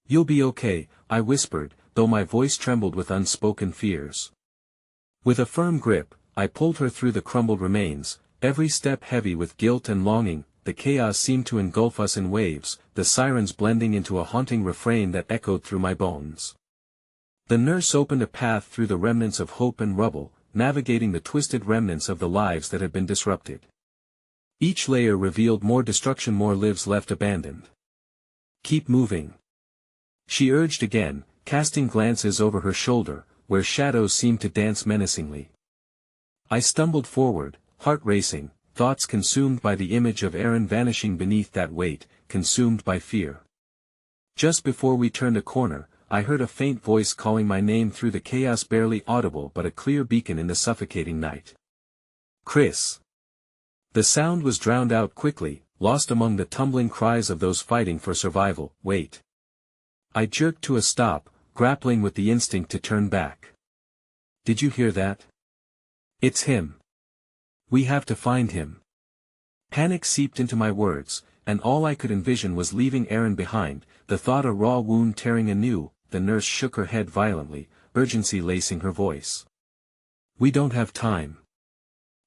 "You'll be okay," I whispered, though my voice trembled with unspoken fears. With a firm grip, I pulled her through the crumbled remains, every step heavy with guilt and longing. The chaos seemed to engulf us in waves, the sirens blending into a haunting refrain that echoed through my bones. The nurse opened a path through the remnants of hope and rubble, navigating the twisted remnants of the lives that had been disrupted. Each layer revealed more destruction, more lives left abandoned. "Keep moving," she urged again, casting glances over her shoulder, where shadows seemed to dance menacingly. I stumbled forward, heart racing, thoughts consumed by the image of Aaron vanishing beneath that weight, consumed by fear. Just before we turned a corner, I heard a faint voice calling my name through the chaos, barely audible but a clear beacon in the suffocating night. "Chris." The sound was drowned out quickly, lost among the tumbling cries of those fighting for survival. "Wait." I jerked to a stop, grappling with the instinct to turn back. "Did you hear that? It's him. We have to find him." Panic seeped into my words, and all I could envision was leaving Aaron behind, the thought a raw wound tearing anew. The nurse shook her head violently, urgency lacing her voice. "We don't have time.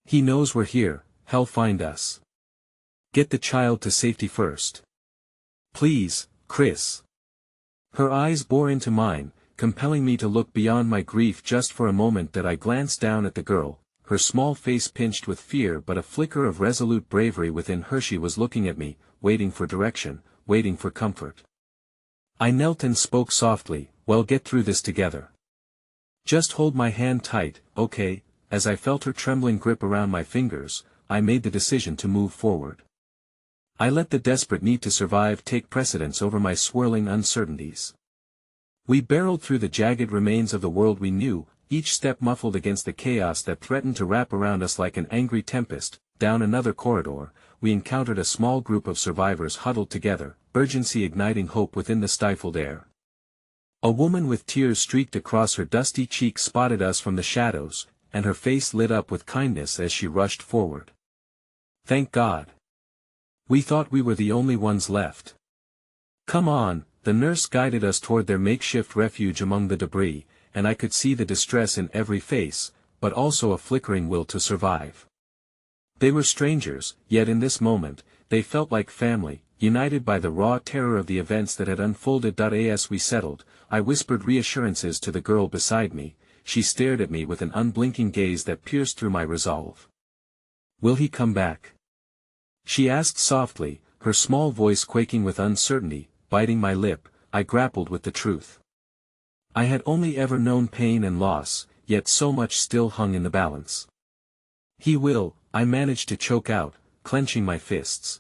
He knows we're here, he'll find us. Get the child to safety first. Please, Chris." Her eyes bore into mine, compelling me to look beyond my grief just for a moment. That I glanced down at the girl, her small face pinched with fear but a flicker of resolute bravery within her. She was looking at me, waiting for direction, waiting for comfort. I knelt and spoke softly, "Well, get through this together. Just hold my hand tight, okay?" As I felt her trembling grip around my fingers, I made the decision to move forward. I let the desperate need to survive take precedence over my swirling uncertainties. We barreled through the jagged remains of the world we knew, each step muffled against the chaos that threatened to wrap around us like an angry tempest. Down another corridor, we encountered a small group of survivors huddled together, urgency igniting hope within the stifled air. A woman with tears streaked across her dusty cheek spotted us from the shadows, and her face lit up with kindness as she rushed forward. "Thank God. We thought we were the only ones left." "Come on." The nurse guided us toward their makeshift refuge among the debris, and I could see the distress in every face, but also a flickering will to survive. They were strangers, yet in this moment, they felt like family, united by the raw terror of the events that had unfolded. As we settled, I whispered reassurances to the girl beside me. She stared at me with an unblinking gaze that pierced through my resolve. "Will he come back?" she asked softly, her small voice quaking with uncertainty. Biting my lip, I grappled with the truth. I had only ever known pain and loss, yet so much still hung in the balance. "He will," I managed to choke out, clenching my fists.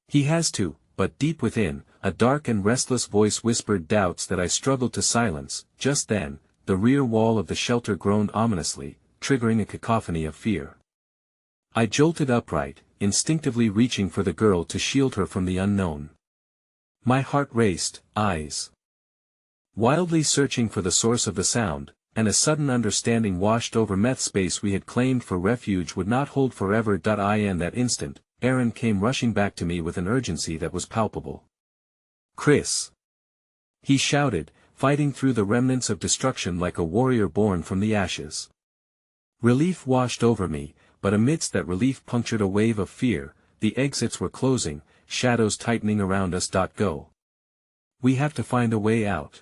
"He has to," but deep within, a dark and restless voice whispered doubts that I struggled to silence. Just then, the rear wall of the shelter groaned ominously, triggering a cacophony of fear. I jolted upright, instinctively reaching for the girl to shield her from the unknown. My heart raced, eyes wildly searching for the source of the sound, and a sudden understanding washed over me. Space we had claimed for refuge would not hold forever. In that instant, Aaron came rushing back to me with an urgency that was palpable. "Chris!" he shouted, fighting through the remnants of destruction like a warrior born from the ashes. Relief washed over me, but amidst that relief punctured a wave of fear. The exits were closing, shadows tightening around us. Go. We have to find a way out.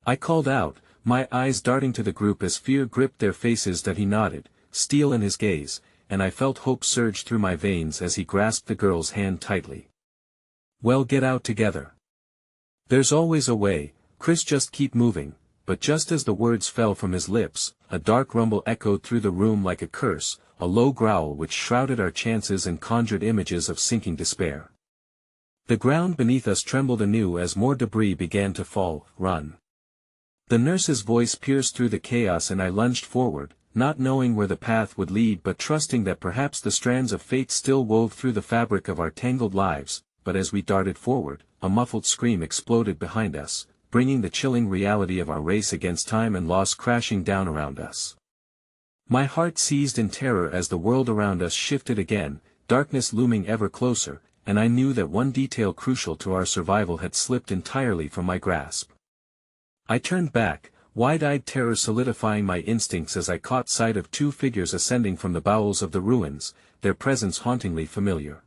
I called out, my eyes darting to the group as fear gripped their faces. He nodded, steel in his gaze, and I felt hope surge through my veins as he grasped the girl's hand tightly. "Well, get out together. There's always a way, Chris, just keep moving." But just as the words fell from his lips, a dark rumble echoed through the room like a curse, a low growl which shrouded our chances and conjured images of sinking despair. The ground beneath us trembled anew as more debris began to fall. "Run." The nurse's voice pierced through the chaos, and I lunged forward, not knowing where the path would lead but trusting that perhaps the strands of fate still wove through the fabric of our tangled lives. But as we darted forward, a muffled scream exploded behind us, bringing the chilling reality of our race against time and loss crashing down around us. My heart seized in terror as the world around us shifted again, darkness looming ever closer, and I knew that one detail crucial to our survival had slipped entirely from my grasp. I turned back, wide-eyed terror solidifying my instincts as I caught sight of two figures ascending from the bowels of the ruins, their presence hauntingly familiar.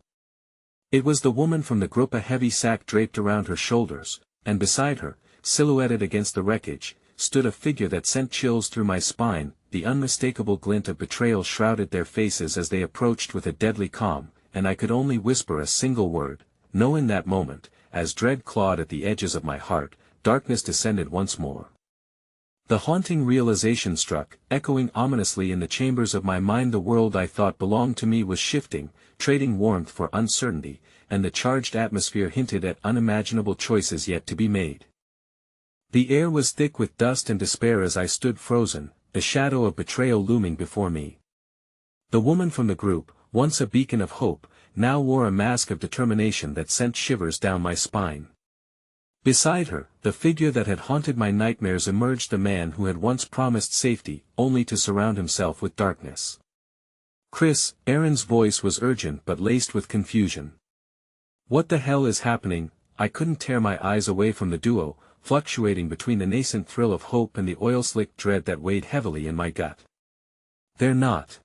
It was the woman from the group, a heavy sack draped around her shoulders, and beside her, silhouetted against the wreckage, stood a figure that sent chills through my spine. The unmistakable glint of betrayal shrouded their faces as they approached with a deadly calm, and I could only whisper a single word, "No." In that moment, as dread clawed at the edges of my heart, darkness descended once more. The haunting realization struck, echoing ominously in the chambers of my mind. The world I thought belonged to me was shifting, trading warmth for uncertainty, and the charged atmosphere hinted at unimaginable choices yet to be made. The air was thick with dust and despair as I stood frozen, the shadow of betrayal looming before me. The woman from the group, once a beacon of hope, now wore a mask of determination that sent shivers down my spine. Beside her, the figure that had haunted my nightmares emerged, the man who had once promised safety, only to surround himself with darkness. "Chris," Aaron's voice was urgent but laced with confusion. "What the hell is happening?" I couldn't tear my eyes away from the duo, fluctuating between the nascent thrill of hope and the oil-slick dread that weighed heavily in my gut. "They're not."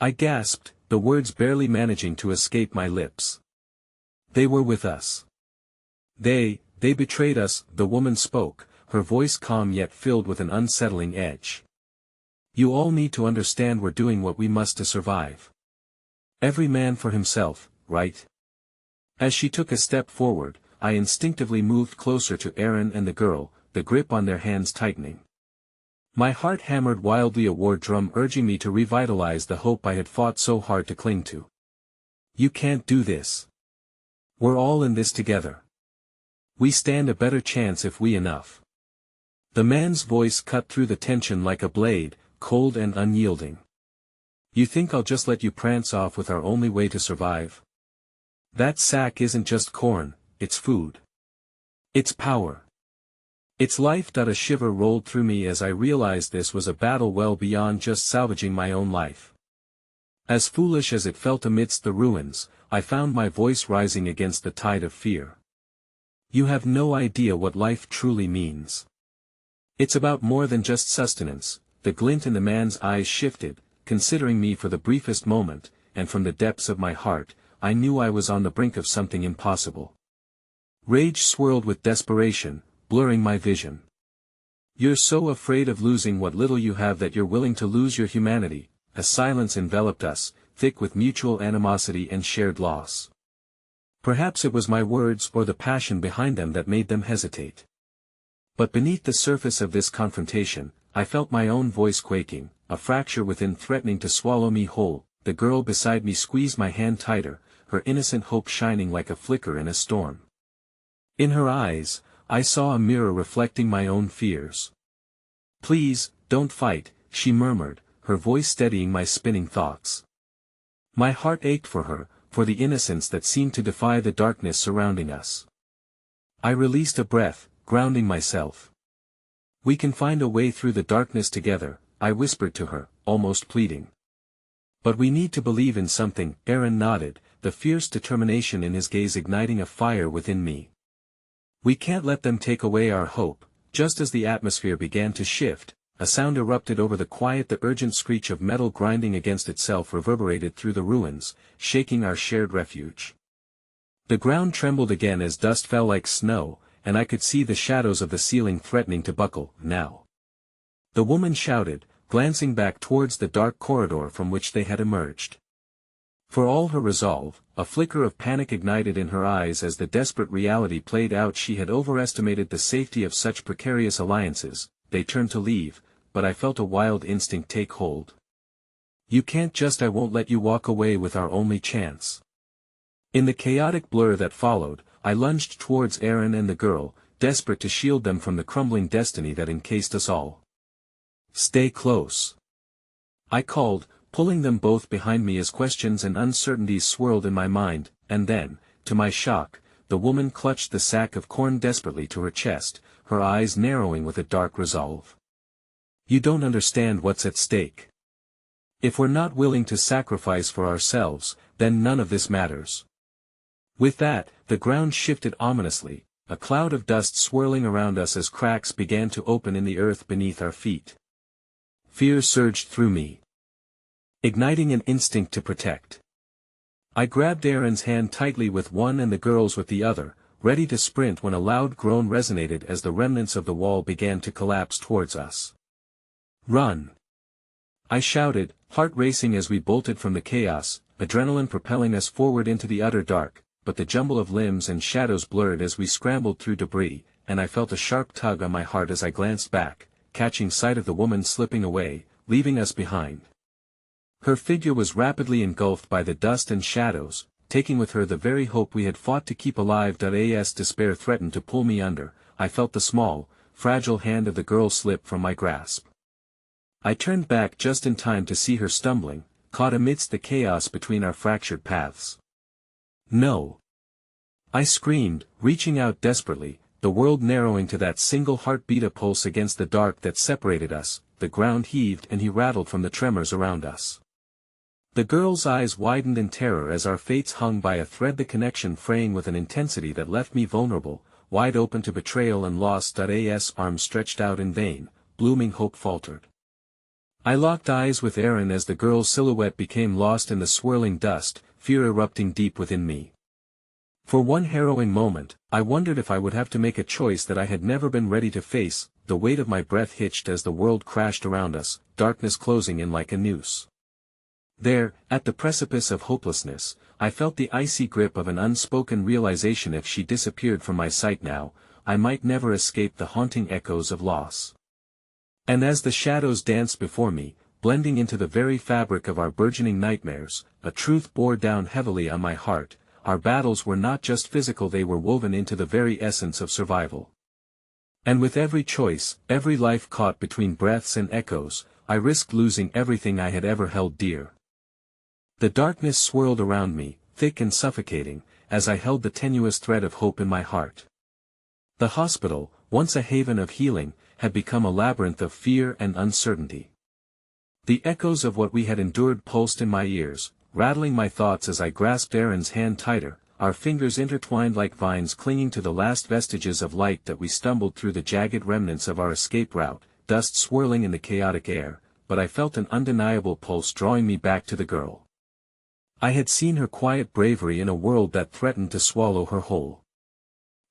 I gasped, the words barely managing to escape my lips. "They were with us. They betrayed us," the woman spoke, her voice calm yet filled with an unsettling edge. "You all need to understand we're doing what we must to survive. Every man for himself, right?" As she took a step forward, I instinctively moved closer to Aaron and the girl, the grip on their hands tightening. My heart hammered wildly, a war drum urging me to revitalize the hope I had fought so hard to cling to. "You can't do this. We're all in this together. We stand a better chance if we enough." The man's voice cut through the tension like a blade, cold and unyielding. "You think I'll just let you prance off with our only way to survive? That sack isn't just corn, it's food. It's power. It's life." A shiver rolled through me as I realized this was a battle well beyond just salvaging my own life. As foolish as it felt amidst the ruins, I found my voice rising against the tide of fear. "You have no idea what life truly means. It's about more than just sustenance." The glint in the man's eyes shifted, considering me for the briefest moment, and from the depths of my heart, I knew I was on the brink of something impossible. Rage swirled with desperation, blurring my vision. "You're so afraid of losing what little you have that you're willing to lose your humanity." A silence enveloped us, thick with mutual animosity and shared loss. Perhaps it was my words or the passion behind them that made them hesitate. But beneath the surface of this confrontation, I felt my own voice quaking, a fracture within threatening to swallow me whole. The girl beside me squeezed my hand tighter, her innocent hope shining like a flicker in a storm. In her eyes, I saw a mirror reflecting my own fears. "Please, don't fight," she murmured, her voice steadying my spinning thoughts. My heart ached for her, for the innocence that seemed to defy the darkness surrounding us. I released a breath, grounding myself. "We can find a way through the darkness together," I whispered to her, almost pleading. "But we need to believe in something." Aaron nodded, the fierce determination in his gaze igniting a fire within me. "We can't let them take away our hope." Just as the atmosphere began to shift, a sound erupted over the quiet. The urgent screech of metal grinding against itself reverberated through the ruins, shaking our shared refuge. The ground trembled again as dust fell like snow, and I could see the shadows of the ceiling threatening to buckle. "Now!" the woman shouted, glancing back towards the dark corridor from which they had emerged. For all her resolve, a flicker of panic ignited in her eyes as the desperate reality played out. She had overestimated the safety of such precarious alliances. They turned to leave, but I felt a wild instinct take hold. "You can't just. I won't let you walk away with our only chance." In the chaotic blur that followed, I lunged towards Aaron and the girl, desperate to shield them from the crumbling destiny that encased us all. "Stay close," I called, pulling them both behind me as questions and uncertainties swirled in my mind, and then, to my shock, the woman clutched the sack of corn desperately to her chest, her eyes narrowing with a dark resolve. "You don't understand what's at stake. If we're not willing to sacrifice for ourselves, then none of this matters. With that, the ground shifted ominously, a cloud of dust swirling around us as cracks began to open in the earth beneath our feet. Fear surged through me, igniting an instinct to protect. I grabbed Aaron's hand tightly with one and the girl's with the other, ready to sprint when a loud groan resonated as the remnants of the wall began to collapse towards us. "Run!" I shouted, heart racing as we bolted from the chaos, adrenaline propelling us forward into the utter dark, but the jumble of limbs and shadows blurred as we scrambled through debris, and I felt a sharp tug on my heart as I glanced back, catching sight of the woman slipping away, leaving us behind. Her figure was rapidly engulfed by the dust and shadows, taking with her the very hope we had fought to keep alive. As despair threatened to pull me under, I felt the small, fragile hand of the girl slip from my grasp. I turned back just in time to see her stumbling, caught amidst the chaos between our fractured paths. "No!" I screamed, reaching out desperately, the world narrowing to that single heartbeat, a pulse against the dark that separated us. The ground heaved and he rattled from the tremors around us. The girl's eyes widened in terror as our fates hung by a thread, the connection fraying with an intensity that left me vulnerable, wide open to betrayal and loss. As arms stretched out in vain, blooming hope faltered. I locked eyes with Aaron as the girl's silhouette became lost in the swirling dust, fear erupting deep within me. For one harrowing moment, I wondered if I would have to make a choice that I had never been ready to face. The weight of my breath hitched as the world crashed around us, darkness closing in like a noose. There, at the precipice of hopelessness, I felt the icy grip of an unspoken realization: if she disappeared from my sight now, I might never escape the haunting echoes of loss. And as the shadows danced before me, blending into the very fabric of our burgeoning nightmares, a truth bore down heavily on my heart: our battles were not just physical, they were woven into the very essence of survival. And with every choice, every life caught between breaths and echoes, I risked losing everything I had ever held dear. The darkness swirled around me, thick and suffocating, as I held the tenuous thread of hope in my heart. The hospital, once a haven of healing, had become a labyrinth of fear and uncertainty. The echoes of what we had endured pulsed in my ears, rattling my thoughts as I grasped Aaron's hand tighter, our fingers intertwined like vines clinging to the last vestiges of light that we stumbled through the jagged remnants of our escape route, dust swirling in the chaotic air, but I felt an undeniable pulse drawing me back to the girl. I had seen her quiet bravery in a world that threatened to swallow her whole.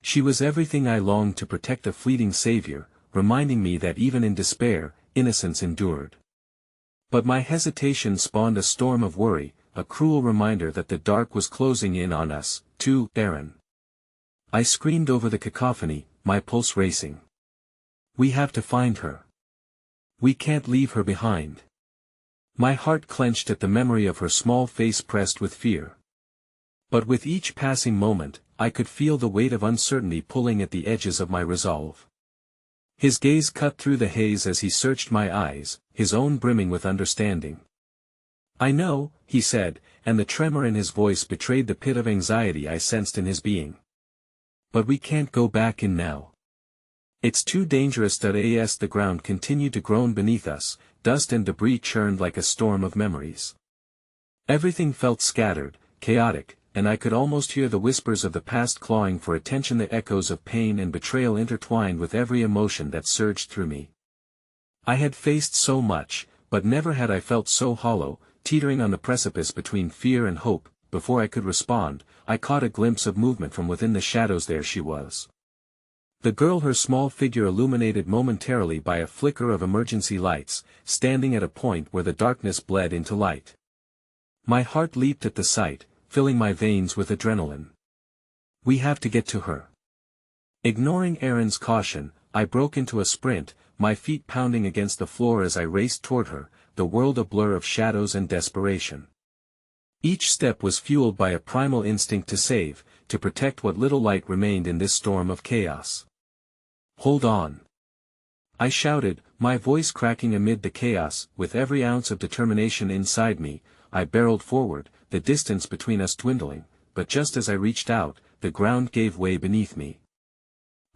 She was everything I longed to protect, a fleeting savior, reminding me that even in despair, innocence endured. But my hesitation spawned a storm of worry, a cruel reminder that the dark was closing in on us, too. "Aaron!" I screamed over the cacophony, my pulse racing. "We have to find her. We can't leave her behind." My heart clenched at the memory of her small face pressed with fear. But with each passing moment, I could feel the weight of uncertainty pulling at the edges of my resolve. His gaze cut through the haze as he searched my eyes, his own brimming with understanding. "I know," he said, and the tremor in his voice betrayed the pit of anxiety I sensed in his being. "But we can't go back in now. It's too dangerous." As the ground continued to groan beneath us, dust and debris churned like a storm of memories. Everything felt scattered, chaotic, and I could almost hear the whispers of the past clawing for attention, the echoes of pain and betrayal intertwined with every emotion that surged through me. I had faced so much, but never had I felt so hollow, teetering on the precipice between fear and hope. Before I could respond, I caught a glimpse of movement from within the shadows. There she was. The girl, her small figure illuminated momentarily by a flicker of emergency lights, standing at a point where the darkness bled into light. My heart leaped at the sight, filling my veins with adrenaline. "We have to get to her." Ignoring Aaron's caution, I broke into a sprint, my feet pounding against the floor as I raced toward her, the world a blur of shadows and desperation. Each step was fueled by a primal instinct to save, to protect what little light remained in this storm of chaos. "Hold on!" I shouted, my voice cracking amid the chaos. With every ounce of determination inside me, I barreled forward, the distance between us dwindling, but just as I reached out, the ground gave way beneath me.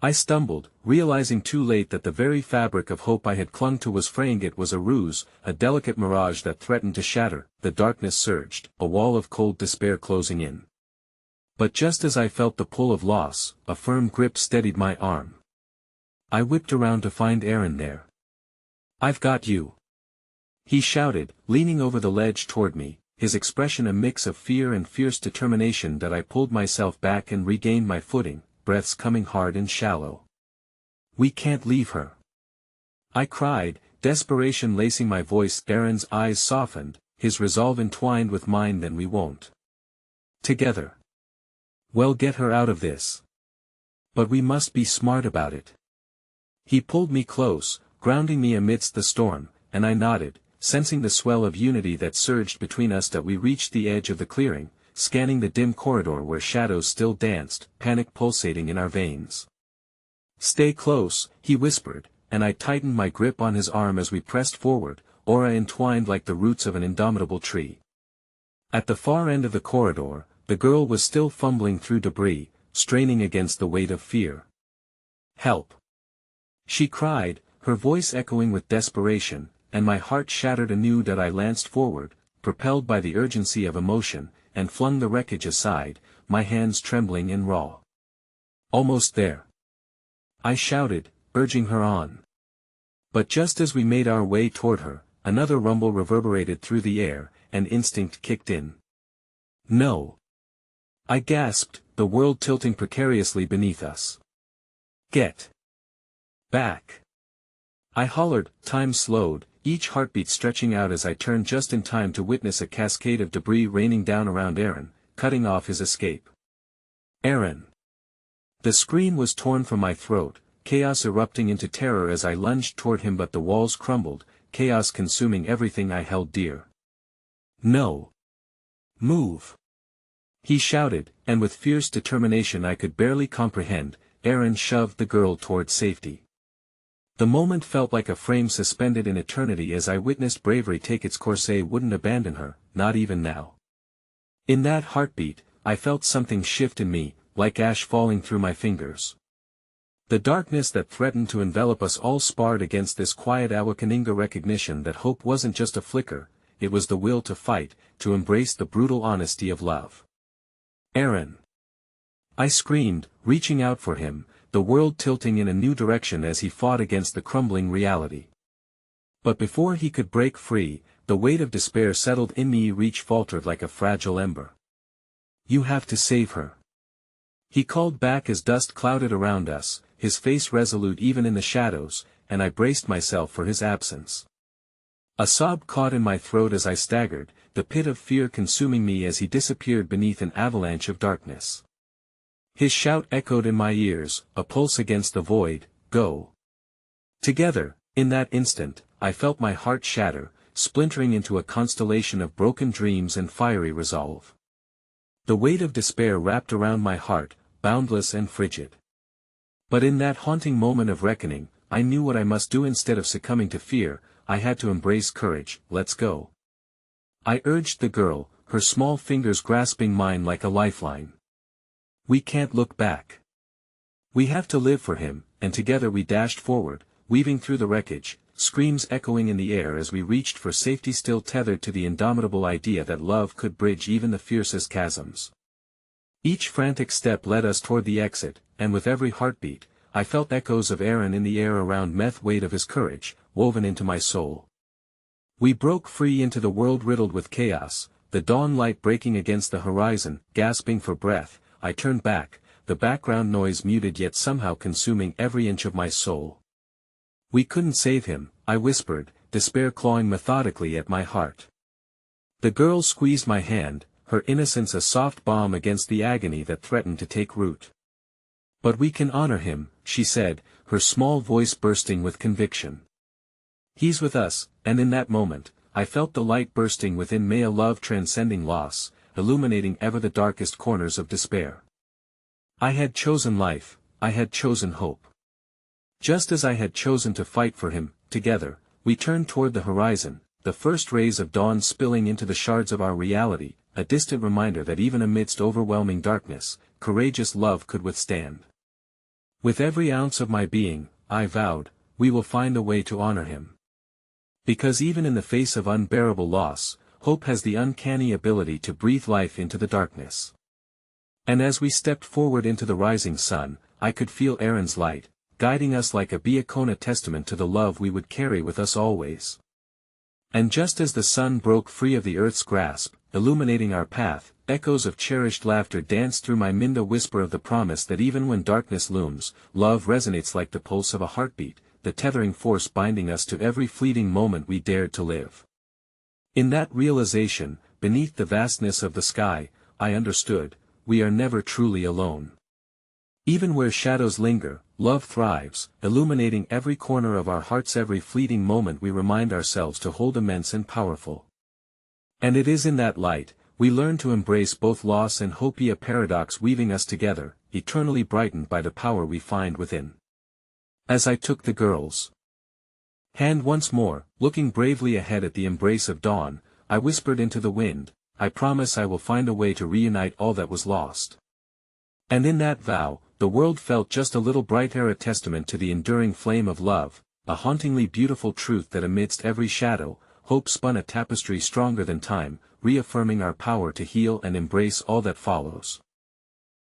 I stumbled, realizing too late that the very fabric of hope I had clung to was fraying. It was a ruse, a delicate mirage that threatened to shatter. The darkness surged, a wall of cold despair closing in. But just as I felt the pull of loss, a firm grip steadied my arm. I whipped around to find Aaron there. "I've got you!" he shouted, leaning over the ledge toward me, his expression a mix of fear and fierce determination. That I pulled myself back and regained my footing, breaths coming hard and shallow. "We can't leave her!" I cried, desperation lacing my voice. Aaron's eyes softened, his resolve entwined with mine. "Then we won't. Together. We'll get her out of this. But we must be smart about it." He pulled me close, grounding me amidst the storm, and I nodded, sensing the swell of unity that surged between us. That we reached the edge of the clearing, scanning the dim corridor where shadows still danced, panic pulsating in our veins. "Stay close," he whispered, and I tightened my grip on his arm as we pressed forward, aura entwined like the roots of an indomitable tree. At the far end of the corridor, the girl was still fumbling through debris, straining against the weight of fear. "Help!" she cried, her voice echoing with desperation, and my heart shattered anew. That I lanced forward, propelled by the urgency of emotion, and flung the wreckage aside, my hands trembling and raw. "Almost there!" I shouted, urging her on. But just as we made our way toward her, another rumble reverberated through the air, and instinct kicked in. "No!" I gasped, the world tilting precariously beneath us. "Get back!" I hollered. Time slowed, each heartbeat stretching out as I turned just in time to witness a cascade of debris raining down around Aaron, cutting off his escape. "Aaron!" The scream was torn from my throat, chaos erupting into terror as I lunged toward him. But the walls crumbled, chaos consuming everything I held dear. "No! Move!" he shouted, and with fierce determination I could barely comprehend, Aaron shoved the girl toward safety. The moment felt like a frame suspended in eternity as I witnessed bravery take its course. I wouldn't abandon her, not even now. In that heartbeat, I felt something shift in me, like ash falling through my fingers. The darkness that threatened to envelop us all sparred against this quiet awakening, a recognition that hope wasn't just a flicker, it was the will to fight, to embrace the brutal honesty of love. "Aaron!" I screamed, reaching out for him, the world tilting in a new direction as he fought against the crumbling reality. But before he could break free, the weight of despair settled in me. Reach faltered like a fragile ember. "You have to save her," he called back as dust clouded around us, his face resolute even in the shadows, and I braced myself for his absence. A sob caught in my throat as I staggered, the pit of fear consuming me as he disappeared beneath an avalanche of darkness. His shout echoed in my ears, a pulse against the void, "Go!" Together, in that instant, I felt my heart shatter, splintering into a constellation of broken dreams and fiery resolve. The weight of despair wrapped around my heart, boundless and frigid. But in that haunting moment of reckoning, I knew what I must do. Instead of succumbing to fear, I had to embrace courage. "Let's go!" I urged the girl, her small fingers grasping mine like a lifeline. "We can't look back. We have to live for him," and together we dashed forward, weaving through the wreckage, screams echoing in the air as we reached for safety, still tethered to the indomitable idea that love could bridge even the fiercest chasms. Each frantic step led us toward the exit, and with every heartbeat, I felt echoes of Aaron in the air around me, weight of his courage, woven into my soul. We broke free into the world riddled with chaos, the dawn light breaking against the horizon. Gasping for breath, I turned back, the background noise muted yet somehow consuming every inch of my soul. "We couldn't save him," I whispered, despair clawing methodically at my heart. The girl squeezed my hand, her innocence a soft balm against the agony that threatened to take root. "But we can honor him," she said, her small voice bursting with conviction. "He's with us," and in that moment, I felt the light bursting within me, a love transcending loss, illuminating ever the darkest corners of despair. I had chosen life, I had chosen hope. Just as I had chosen to fight for him. Together, we turned toward the horizon, the first rays of dawn spilling into the shards of our reality, a distant reminder that even amidst overwhelming darkness, courageous love could withstand. With every ounce of my being, I vowed, we will find a way to honor him. Because even in the face of unbearable loss, hope has the uncanny ability to breathe life into the darkness. And as we stepped forward into the rising sun, I could feel Aaron's light, guiding us like a Beacona testament to the love we would carry with us always. And just as the sun broke free of the earth's grasp, illuminating our path, echoes of cherished laughter danced through my mind, a whisper of the promise that even when darkness looms, love resonates like the pulse of a heartbeat, the tethering force binding us to every fleeting moment we dared to live. In that realization, beneath the vastness of the sky, I understood, we are never truly alone. Even where shadows linger, love thrives, illuminating every corner of our hearts. Every fleeting moment we remind ourselves to hold immense and powerful. And it is in that light, we learn to embrace both loss and hope, a paradox weaving us together, eternally brightened by the power we find within. As I took the girl's hand once more, looking bravely ahead at the embrace of dawn, I whispered into the wind, I promise I will find a way to reunite all that was lost. And in that vow, the world felt just a little brighter, a testament to the enduring flame of love, a hauntingly beautiful truth that amidst every shadow, hope spun a tapestry stronger than time, reaffirming our power to heal and embrace all that follows.